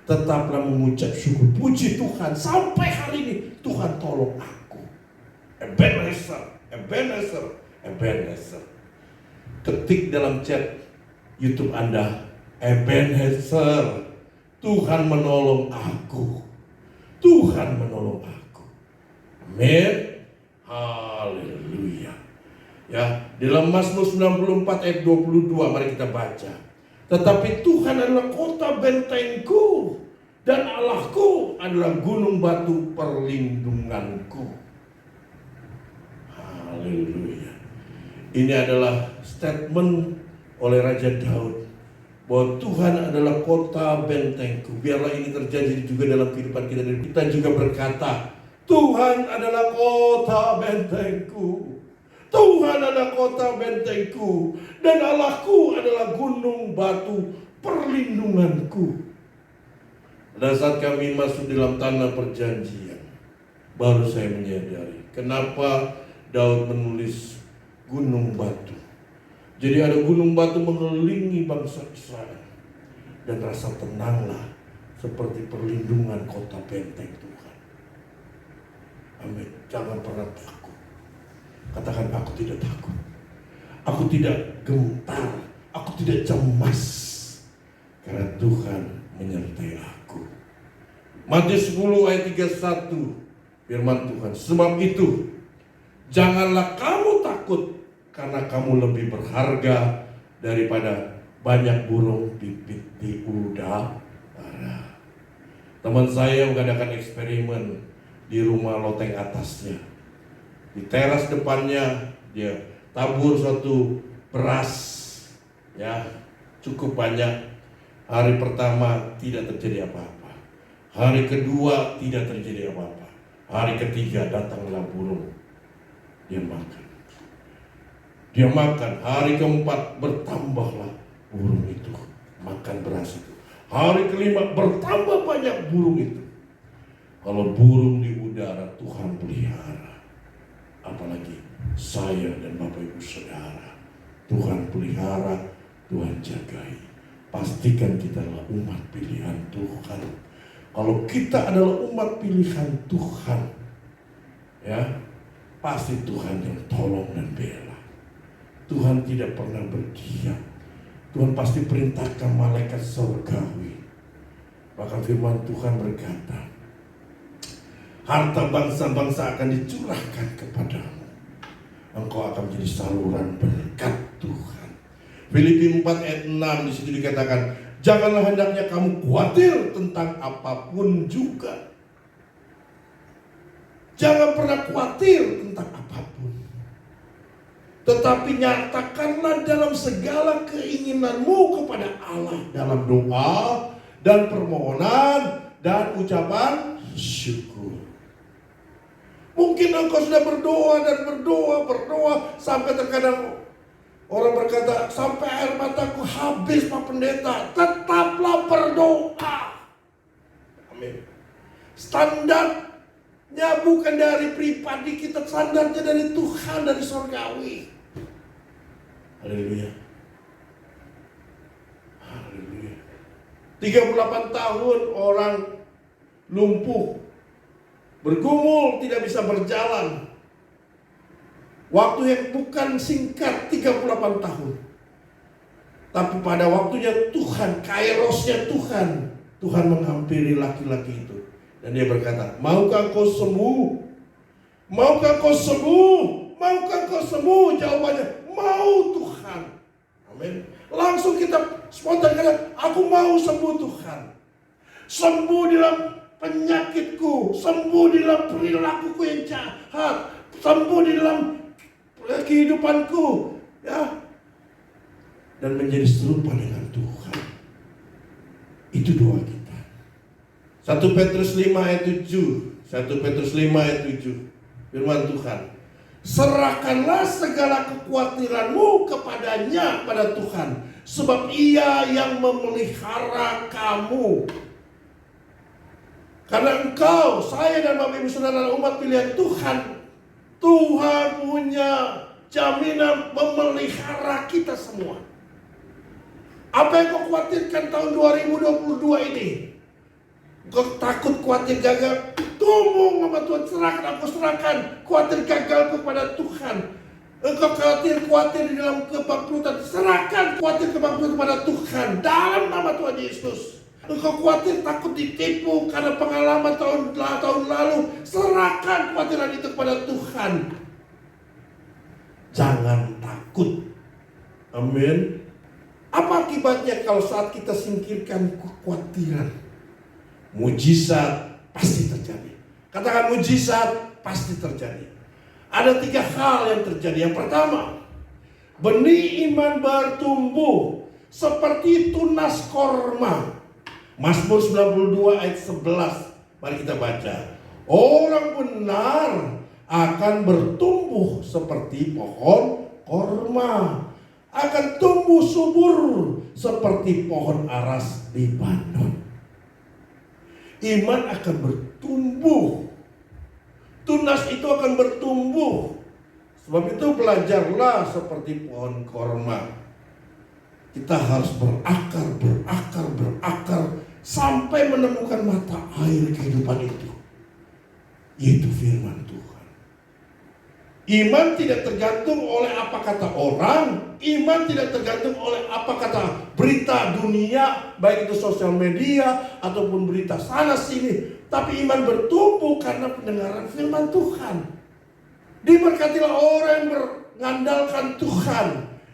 Tetaplah mengucap syukur, puji Tuhan. Sampai hari ini Tuhan tolong aku. Ebenezer, Ebenezer, Ebenezer. Ketik dalam chat YouTube Anda, Ebenezer, Tuhan menolong aku. Tuhan menolong aku. Amin. Haleluya. Dalam Mazmur 94 ayat 22 mari kita baca. Tetapi Tuhan adalah kota bentengku dan Allahku adalah gunung batu perlindunganku. Haleluya. Ini adalah statement oleh Raja Daud bahwa Tuhan adalah kota bentengku. Biarlah ini terjadi juga dalam kehidupan kita, dan kita juga berkata, Tuhan adalah kota bentengku. Tuhan adalah kota bentengku dan Allahku adalah gunung batu perlindunganku. Pada saat kami masuk dalam tanah perjanjian, baru saya menyadari kenapa Daud menulis gunung batu. Jadi ada gunung batu mengelilingi bangsa Israel, dan rasa tenanglah seperti perlindungan kota benteng Tuhan. Amin. Jangan pernah takut. Katakan, aku tidak takut. Aku tidak gentar. Aku tidak cemas. Karena Tuhan menyertai aku. Matius 10 ayat 31. Firman Tuhan. Sebab itu, janganlah kamu takut, karena kamu lebih berharga daripada banyak burung pipit di udara. Teman saya mengadakan eksperimen di rumah loteng atasnya. Di teras depannya dia tabur suatu beras, cukup banyak. Hari pertama tidak terjadi apa-apa. Hari kedua tidak terjadi apa-apa. Hari ketiga datanglah burung. Dia makan. Hari keempat bertambahlah burung itu makan beras itu. Hari kelima bertambah banyak burung itu. Kalau burung di udara Tuhan pelihara, apalagi saya dan Bapak Ibu Saudara, Tuhan pelihara, Tuhan jagai. Pastikan kita adalah umat pilihan Tuhan. Kalau kita adalah umat pilihan Tuhan, pasti Tuhan yang tolong dan bela. Tuhan tidak pernah berdiam. Tuhan pasti perintahkan malaikat surgawi. Bahkan firman Tuhan berkata, harta bangsa-bangsa akan dicurahkan kepadamu. Engkau akan menjadi saluran berkat Tuhan. Filipi 4 ayat 6 di situ dikatakan, janganlah hendaknya kamu khawatir tentang apapun juga. Jangan pernah khawatir tentang apapun. Tetapi nyatakanlah dalam segala keinginanmu kepada Allah dalam doa dan permohonan dan ucapan syukur. Mungkin engkau sudah berdoa dan berdoa sampai terkadang orang berkata, sampai air mataku habis Pak Pendeta. Tetaplah berdoa. Amin. Standarnya bukan dari pribadi kita, standarnya dari Tuhan, dari surgawi. Haleluya. Haleluya. 38 tahun orang lumpuh, bergumul, tidak bisa berjalan. Waktu yang bukan singkat, 38 tahun. Tapi pada waktunya Tuhan, kairosnya Tuhan, Tuhan menghampiri laki-laki itu. Dan dia berkata, maukah kau sembuh? Maukah kau sembuh? Maukah kau sembuh? Jawabannya, mau Tuhan. Amin. Langsung kita spontan kata, aku mau sembuh Tuhan. Sembuh dalam penyakitku, sembuh di dalam perilakuku yang jahat, sembuh di dalam kehidupanku, ya, dan menjadi serupa dengan Tuhan. Itu doa kita. 1 Petrus 5 ayat 7. 1 Petrus 5 ayat 7. Firman Tuhan. Serahkanlah segala kekhawatiranmu kepadanya, pada Tuhan, sebab Ia yang memelihara kamu. Karena engkau, saya dan Bapak Ibu Saudara umat pilihan Tuhan, Tuhan punya jaminan memelihara kita semua. Apa yang kau khawatirkan tahun 2022 ini? Kau takut khawatir gagal? Tunggu sama Tuhan, serahkan, aku serahkan khawatir gagal kepada Tuhan. Engkau khawatir di dalam kebangkrutan, serahkan khawatir kebangkrutan kepada Tuhan dalam nama Tuhan Yesus. Engkau khawatir takut ditipu karena pengalaman tahun lalu, serahkan khawatiran itu kepada Tuhan. Jangan takut. Amin. Apa akibatnya kalau saat kita singkirkan kekhawatiran? Mujizat pasti terjadi. Katakan mujizat pasti terjadi. Ada 3 hal yang terjadi. Yang pertama, benih iman bertumbuh seperti tunas korma. Mazmur 92 ayat 11. Mari kita baca. Orang benar akan bertumbuh seperti pohon korma, akan tumbuh subur seperti pohon aras Libanon. Iman akan bertumbuh. Tunas itu akan bertumbuh. Sebab itu belajarlah seperti pohon korma. Kita harus berakar sampai menemukan mata air kehidupan itu, yaitu firman Tuhan. Iman tidak tergantung oleh apa kata orang. Iman tidak tergantung oleh apa kata berita dunia, baik itu sosial media ataupun berita sana sini. Tapi iman bertumbuh karena pendengaran firman Tuhan. Diberkatilah orang yang mengandalkan Tuhan,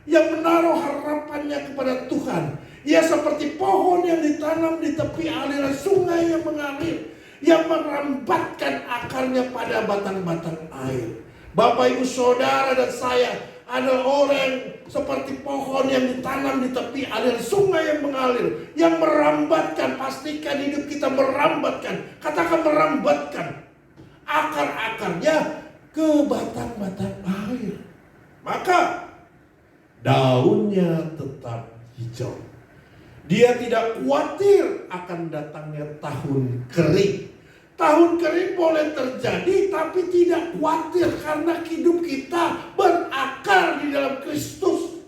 yang menaruh harapannya kepada Tuhan. Ia seperti pohon yang ditanam di tepi aliran sungai yang mengalir, yang merambatkan akarnya pada batang-batang air. Bapak, Ibu, Saudara, dan saya adalah orang yang seperti pohon yang ditanam di tepi aliran sungai yang mengalir, yang merambatkan. Pastikan hidup kita merambatkan. Katakan merambatkan akar-akarnya ke batang-batang air. Maka daunnya tetap hijau. Dia tidak khawatir akan datangnya tahun kering. Tahun kering boleh terjadi, tapi tidak khawatir karena hidup kita berakar di dalam Kristus.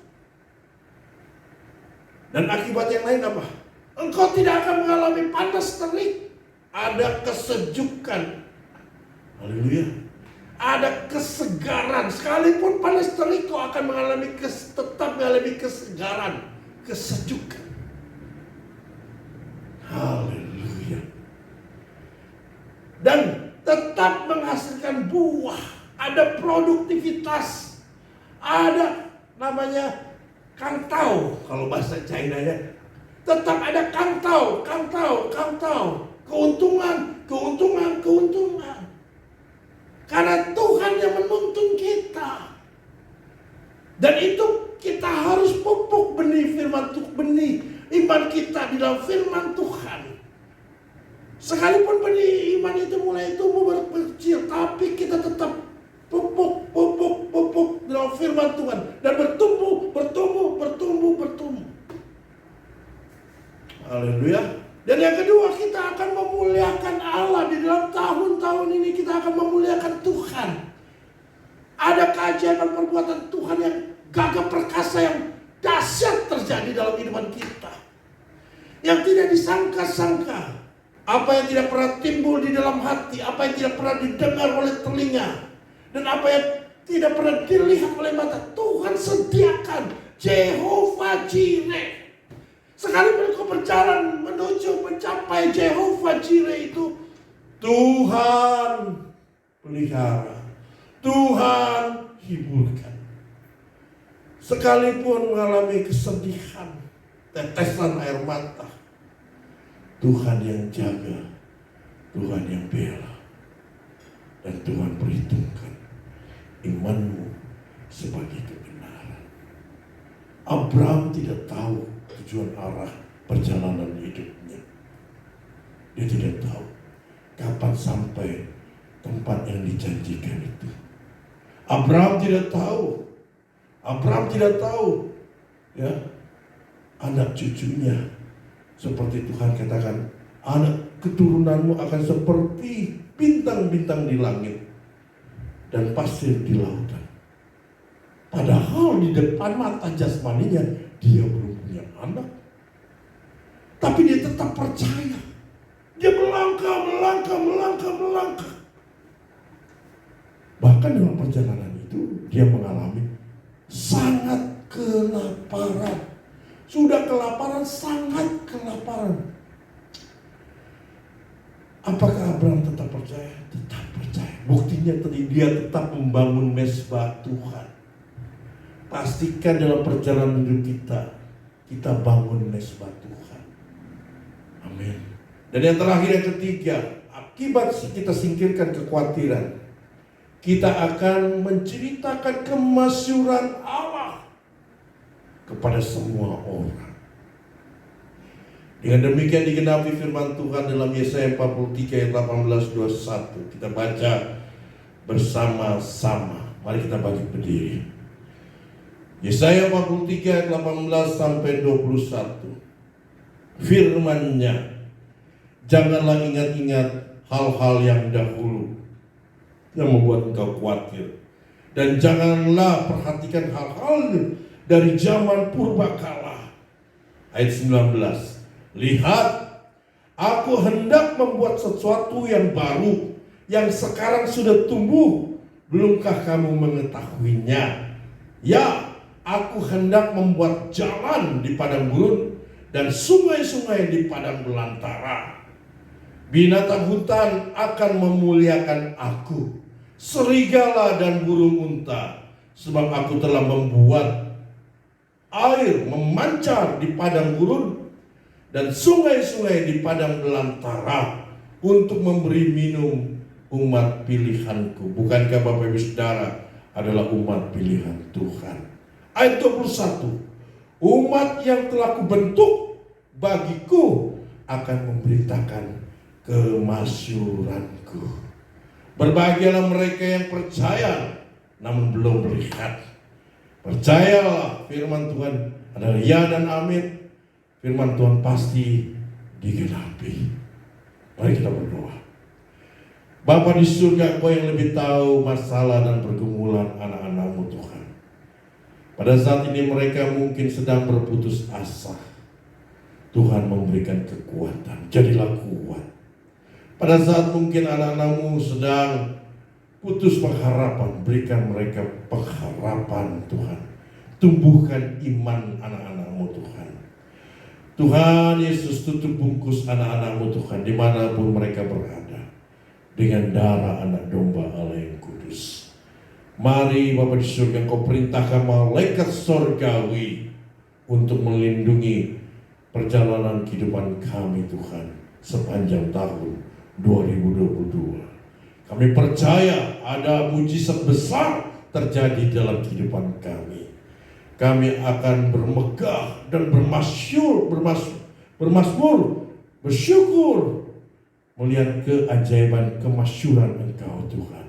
Dan akibat yang lain apa? Engkau tidak akan mengalami panas terik. Ada kesejukan. Haleluya. Ada kesegaran. Sekalipun panas terik, kau akan mengalami tetap mengalami kesegaran, kesejukan. Haleluya. Dan tetap menghasilkan buah. Ada produktivitas. Ada namanya kantau. Kalau bahasa China-nya, tetap ada kantau. Keuntungan. Karena Tuhan yang menuntun kita. Dan itu kita harus pupuk benih firman Tuhan, benih iman kita di dalam firman Tuhan. Sekalipun benih iman itu mulai tumbuh berkecil, tapi kita tetap pupuk dalam firman Tuhan dan bertumbuh. Haleluya. Dan yang kedua, kita akan memuliakan Allah. Di dalam tahun-tahun ini kita akan memuliakan Tuhan. Ada keajaiban perbuatan Tuhan yang gagah perkasa, yang dahsyat terjadi dalam kehidupan kita, yang tidak disangka-sangka. Apa yang tidak pernah timbul di dalam hati, apa yang tidak pernah didengar oleh telinga, dan apa yang tidak pernah dilihat oleh mata, Tuhan sediakan. Jehovah Jireh. Sekalipun kau berjalan menuju mencapai Jehovah Jireh itu, Tuhan pelihara, Tuhan hiburkan. Sekalipun mengalami kesedihan, tetesan air mata, Tuhan yang jaga, Tuhan yang bela, dan Tuhan perhitungkan imanmu sebagai kebenaran. Abraham tidak tahu tujuan arah perjalanan hidupnya. Dia tidak tahu kapan sampai tempat yang dijanjikan itu. Abraham tidak tahu. Abraham tidak tahu, ya, anak cucunya seperti Tuhan katakan, anak keturunanmu akan seperti bintang-bintang di langit dan pasir di lautan. Padahal di depan mata jasmaninya dia belum punya anak, tapi dia tetap percaya. Dia melangkah. Bahkan dalam perjalanan itu dia mengalami sangat kelaparan. Sudah kelaparan, sangat kelaparan. Apakah Abraham tetap percaya? Tetap percaya. Buktinya tadi dia tetap membangun mezbah Tuhan. Pastikan dalam perjalanan hidup kita bangun mezbah Tuhan. Amin. Dan yang terakhir, yang ketiga, akibat kita singkirkan kekhawatiran, kita akan menceritakan kemasyuran Allah kepada semua orang. Dengan demikian digenapi firman Tuhan dalam Yesaya 43 ayat 18-21. Kita baca bersama-sama. Mari kita bangkit berdiri. Yesaya 43 ayat 18 sampai 21. Firman-Nya, janganlah ingat-ingat hal-hal yang dahulu yang membuat engkau khawatir, dan janganlah perhatikan hal-hal dari zaman purbakala. Ayat 19. Lihat, aku hendak membuat sesuatu yang baru, yang sekarang sudah tumbuh. Belumkah kamu mengetahuinya? Ya, aku hendak membuat jalan di padang gurun dan sungai-sungai di padang belantara. Binatang hutan akan memuliakan aku, serigala dan burung unta, sebab aku telah membuat air memancar di padang gurun dan sungai-sungai di padang belantara untuk memberi minum umat pilihanku. Bukankah Bapak Ibu Saudara adalah umat pilihan Tuhan? Ayat 21. Umat yang telah kubentuk bagiku akan memberitakan kemasyuranku. Berbahagialah mereka yang percaya namun belum melihat. Percayalah firman Tuhan adalah ya dan amin. Firman Tuhan pasti digenapi. Mari kita berdoa. Bapa di surga, Engkau yang lebih tahu masalah dan pergumulan anak-anak-Mu Tuhan. Pada saat ini mereka mungkin sedang berputus asa. Tuhan memberikan kekuatan, jadilah kuat. Pada saat mungkin anak-anak-Mu sedang putus pengharapan, berikan mereka pengharapan Tuhan. Tumbuhkan iman anak-anak-Mu Tuhan. Tuhan Yesus, tutup bungkus anak-anak-Mu Tuhan dimanapun mereka berada dengan darah anak domba Allah yang kudus. Mari Bapa di surga, Engkau perintahkan malaikat surgawi untuk melindungi perjalanan kehidupan kami Tuhan sepanjang tahun 2022. Kami percaya ada mujizat besar terjadi dalam kehidupan kami. Kami akan bermegah dan bersyukur melihat keajaiban kemasyuran Engkau Tuhan.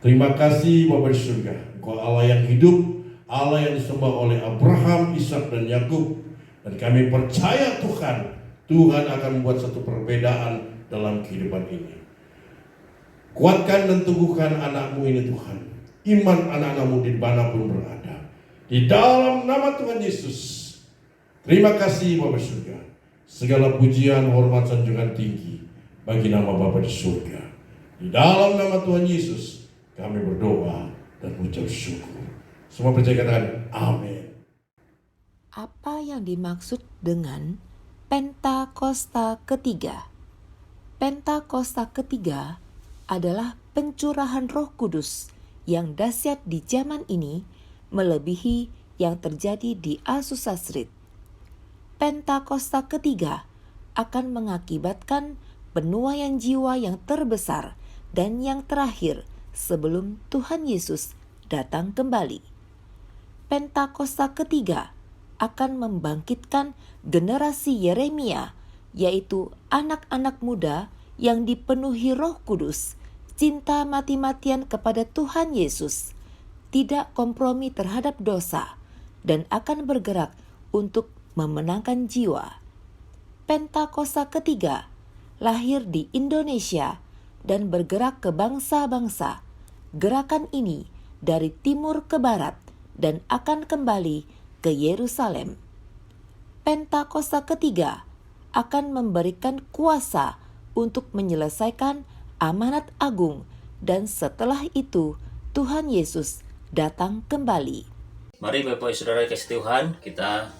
Terima kasih Bapa di surga, Engkau Allah yang hidup, Allah yang disembah oleh Abraham, Ishak dan Yakub. Dan kami percaya Tuhan, Tuhan akan membuat satu perbedaan dalam kehidupan ini. Kuatkan dan teguhkan anak-Mu ini Tuhan. Iman anak-anak-Mu dimanapun berada. Di dalam nama Tuhan Yesus. Terima kasih Bapa di surga. Segala pujian, hormat, sanjungan tinggi bagi nama Bapa di surga. Di dalam nama Tuhan Yesus kami berdoa dan mengucap syukur. Semua percaya katakan amin. Apa yang dimaksud dengan Pentakosta ketiga? Pentakosta ketiga adalah pencurahan Roh Kudus yang dahsyat di zaman ini, melebihi yang terjadi di Azusa Street. Pentakosta ketiga akan mengakibatkan penuaian jiwa yang terbesar dan yang terakhir sebelum Tuhan Yesus datang kembali. Pentakosta ketiga akan membangkitkan generasi Yeremia, yaitu anak-anak muda yang dipenuhi Roh Kudus, cinta mati-matian kepada Tuhan Yesus, tidak kompromi terhadap dosa, dan akan bergerak untuk memenangkan jiwa. Pentakosta ketiga lahir di Indonesia dan bergerak ke bangsa-bangsa. Gerakan ini dari timur ke barat dan akan kembali ke Yerusalem. Pentakosta ketiga akan memberikan kuasa untuk menyelesaikan amanat agung, dan setelah itu Tuhan Yesus datang kembali. Mari Bapak Ibu Saudara kasih Tuhan, kita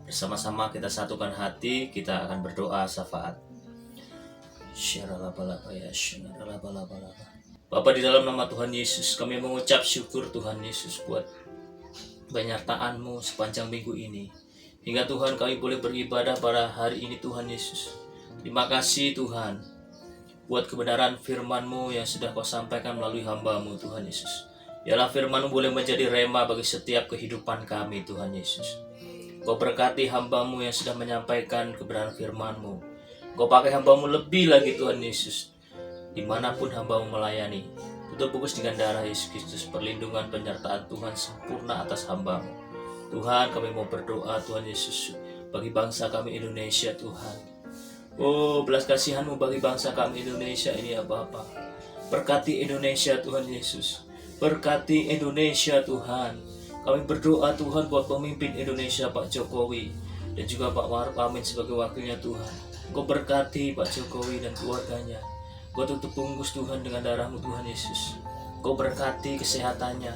bersama-sama kita satukan hati, kita akan berdoa syafaat. Bapa, di dalam nama Tuhan Yesus, kami mengucap syukur Tuhan Yesus buat penyertaan-Mu sepanjang minggu ini. Hingga Tuhan kami boleh beribadah pada hari ini Tuhan Yesus. Terima kasih Tuhan buat kebenaran firman-Mu yang sudah Kau sampaikan melalui hamba-Mu Tuhan Yesus. Biarlah firman-Mu boleh menjadi rema bagi setiap kehidupan kami Tuhan Yesus. Kau berkati hamba-Mu yang sudah menyampaikan kebenaran firman-Mu. Kau pakai hamba-Mu lebih lagi Tuhan Yesus, dimanapun hamba-Mu melayani. Tutup bungkus dengan darah Yesus Kristus, perlindungan penyertaan Tuhan sempurna atas hamba-Mu. Tuhan, kami mau berdoa Tuhan Yesus bagi bangsa kami Indonesia Tuhan. Oh, belas kasihan-Mu bagi bangsa kami Indonesia ini ya Bapa. Berkati Indonesia Tuhan Yesus. Berkati Indonesia Tuhan. Kami berdoa Tuhan buat pemimpin Indonesia Pak Jokowi dan juga Pak Maruf Amin sebagai wakilnya Tuhan. Kau berkati Pak Jokowi dan keluarganya. Kau tutup bungkus Tuhan dengan darah-Mu Tuhan Yesus. Kau berkati kesehatannya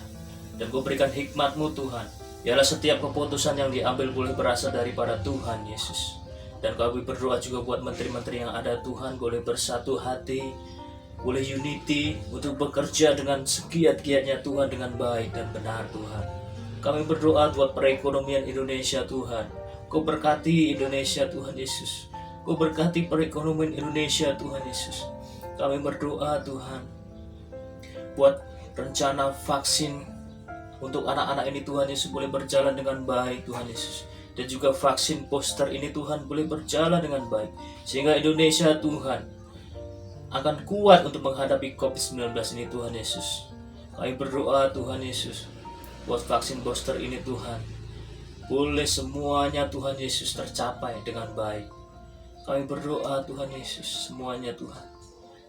dan Kau berikan hikmat-Mu Tuhan. Biarlah setiap keputusan yang diambil boleh berasal daripada Tuhan Yesus. Dan kami berdoa juga buat menteri-menteri yang ada Tuhan boleh bersatu hati, boleh unity untuk bekerja dengan segiat-giatnya Tuhan dengan baik dan benar Tuhan. Kami berdoa buat perekonomian Indonesia Tuhan. Kau berkati Indonesia Tuhan Yesus. Kau berkati perekonomian Indonesia Tuhan Yesus. Kami berdoa Tuhan buat rencana vaksin untuk anak-anak ini Tuhan Yesus boleh berjalan dengan baik Tuhan Yesus. Dan juga vaksin booster ini Tuhan boleh berjalan dengan baik. Sehingga Indonesia Tuhan akan kuat untuk menghadapi COVID-19 ini Tuhan Yesus. Kami berdoa Tuhan Yesus buat vaksin booster ini Tuhan. Boleh semuanya Tuhan Yesus tercapai dengan baik. Kami berdoa Tuhan Yesus semuanya Tuhan.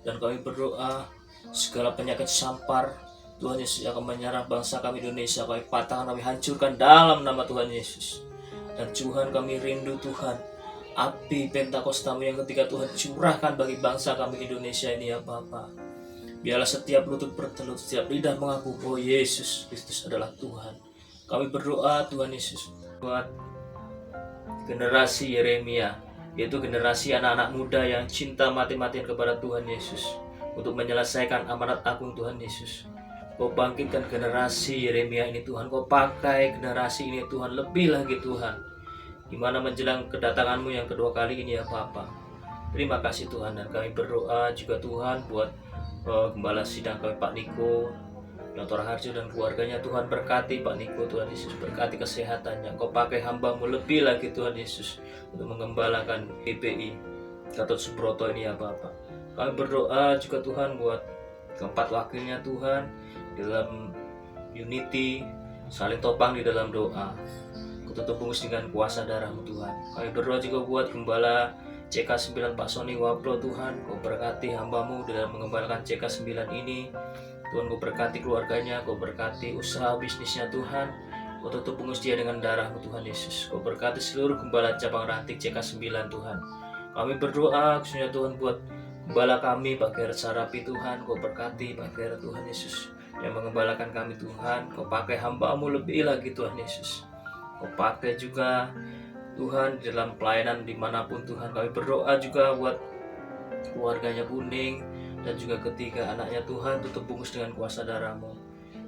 Dan kami berdoa segala penyakit sampar Tuhan Yesus yang akan menyerang bangsa kami Indonesia, kami patahkan, kami hancurkan dalam nama Tuhan Yesus. Dan Tuhan kami rindu Tuhan api Pentakosta-Mu yang ketika Tuhan curahkan bagi bangsa kami Indonesia ini ya Bapa. Biarlah setiap lutut bertelut, setiap lidah mengaku bahwa Yesus Kristus adalah Tuhan. Kami berdoa Tuhan Yesus buat generasi Yeremia, yaitu generasi anak-anak muda yang cinta mati-matian kepada Tuhan Yesus untuk menyelesaikan amanat agung Tuhan Yesus. Kau bangkitkan generasi Yeremia ini Tuhan. Kau pakai generasi ini Tuhan lebih lagi Tuhan, dimana menjelang kedatangan-Mu yang kedua kali ini ya Bapa. Terima kasih Tuhan. Dan kami berdoa juga Tuhan buat Gembala Sidang kami Pak Niko, Dr. Harjo dan keluarganya. Tuhan berkati Pak Niko Tuhan Yesus, berkati kesehatannya. Kau pakai hamba-Mu lebih lagi Tuhan Yesus untuk menggembalakan GPI Gatot Subroto ini ya Bapa. Kami berdoa juga Tuhan buat keempat wakilnya Tuhan dalam unity, saling topang di dalam doa. Kututup bungkus dengan kuasa darah-Mu Tuhan. Kami berdoa juga buat Gembala CK9 Pak Sony Waplo Tuhan. Kau berkati hamba-Mu dalam mengembalakan CK9 ini Tuhan. Kau berkati keluarganya, Kau berkati usaha bisnisnya Tuhan. Kau tutup bungkus dia dengan darah-Mu Tuhan Yesus. Kau berkati seluruh gembala cabang ranting CK9 Tuhan. Kami berdoa khususnya Tuhan buat gembala kami Pak Gerard Sarapi Tuhan. Kau berkati Pak Gerard Tuhan Yesus yang mengembalakan kami Tuhan. Kau pakai hamba-Mu lebih lagi Tuhan Yesus. Kau pakai juga Tuhan dalam pelayanan dimanapun Tuhan. Kami berdoa juga buat keluarganya Buning, dan juga ketiga anaknya Tuhan, tutup bungkus dengan kuasa darah-Mu.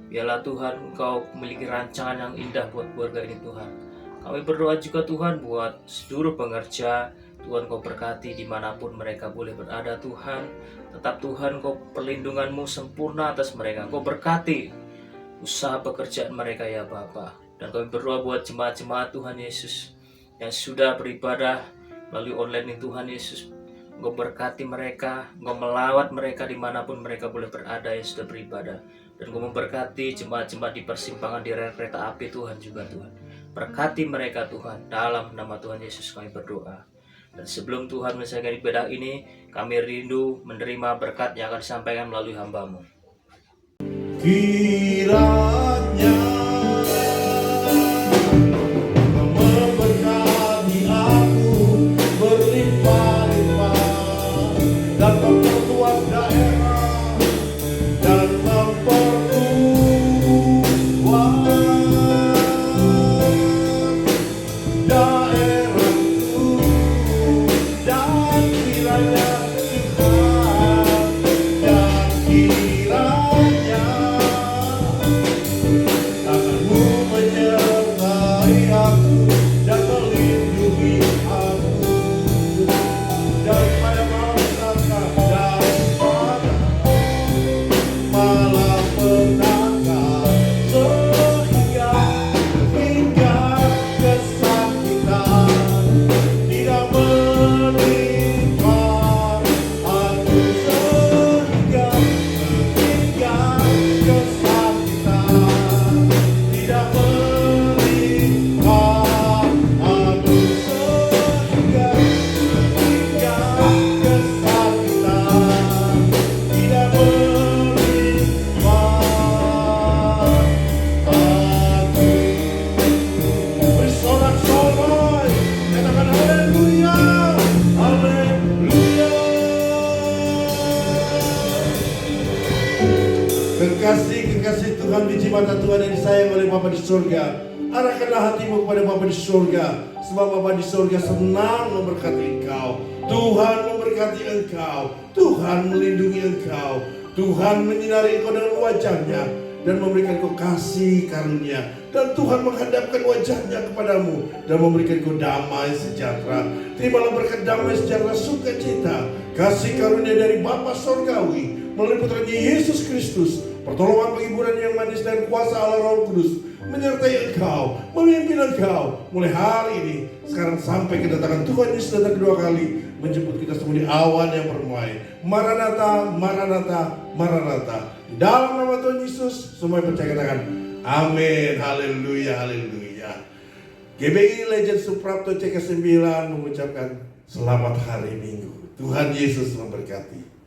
Biarlah Tuhan Engkau memiliki rancangan yang indah buat keluarga ini Tuhan. Kami berdoa juga Tuhan buat seluruh pengerja, Tuhan Kau berkati dimanapun mereka boleh berada Tuhan. Tetap Tuhan Kau perlindungan-Mu sempurna atas mereka. Kau berkati usaha pekerjaan mereka ya Bapa. Dan kami berdoa buat jemaat-jemaat Tuhan Yesus yang sudah beribadah melalui online ini Tuhan Yesus. Engkau berkati mereka, Engkau melawat mereka dimanapun mereka boleh berada yang sudah beribadah. Dan Engkau memberkati jemaat-jemaat di persimpangan di rel kereta api Tuhan juga Tuhan. Berkati mereka Tuhan, dalam nama Tuhan Yesus kami berdoa. Dan sebelum Tuhan menyelesaikan ibadah ini, kami rindu menerima berkat yang akan disampaikan melalui hamba-Mu. Kiranya memberkati aku berlimpah-limpah dan memperluas daerah dan memperluas daerahku, dan kiranya Tuhan, dan kiranya tangan-Mu menyertai aku dan melindungi aku daripada malapetaka, daripada malapetaka, sehingga kesakitan tidak menimpa aku, sehingga kesakitan tidak menimpa aku, sehingga kesakitan tidak menimpa aku. Bersorak-sorai, katakan haleluya, haleluya. Kekasih-kekasih Tuhan, biji mata Tuhan yang disayang oleh Bapa di surga, arahkanlah hatimu kepada Bapa di surga, sebab Bapa di surga senang memberkati engkau. Tuhan memberkati engkau, Tuhan melindungi engkau, Tuhan menyinari engkau dengan wajahnya dan memberikan kau kasih karunia, dan Tuhan menghadapkan wajahnya kepadamu dan memberikan kau damai sejahtera. Terimalah berkat damai sejahtera, sukacita, kasih karunia dari Bapa Sorgawi melalui putranya Yesus Kristus, pertolongan penghiburan yang manis dan kuasa Allah Roh Kudus menyertai engkau, memimpin engkau mulai hari ini, sekarang sampai kedatangan Tuhan Yesus datang kedua kali menjemput kita semua di awan yang permai. Maranatha, Maranatha, Maranatha. Dalam nama Tuhan Yesus, semua yang percaya katakan amin, haleluya, haleluya. GBI Legend Suprapto CK9 mengucapkan selamat hari Minggu. Tuhan Yesus memberkati.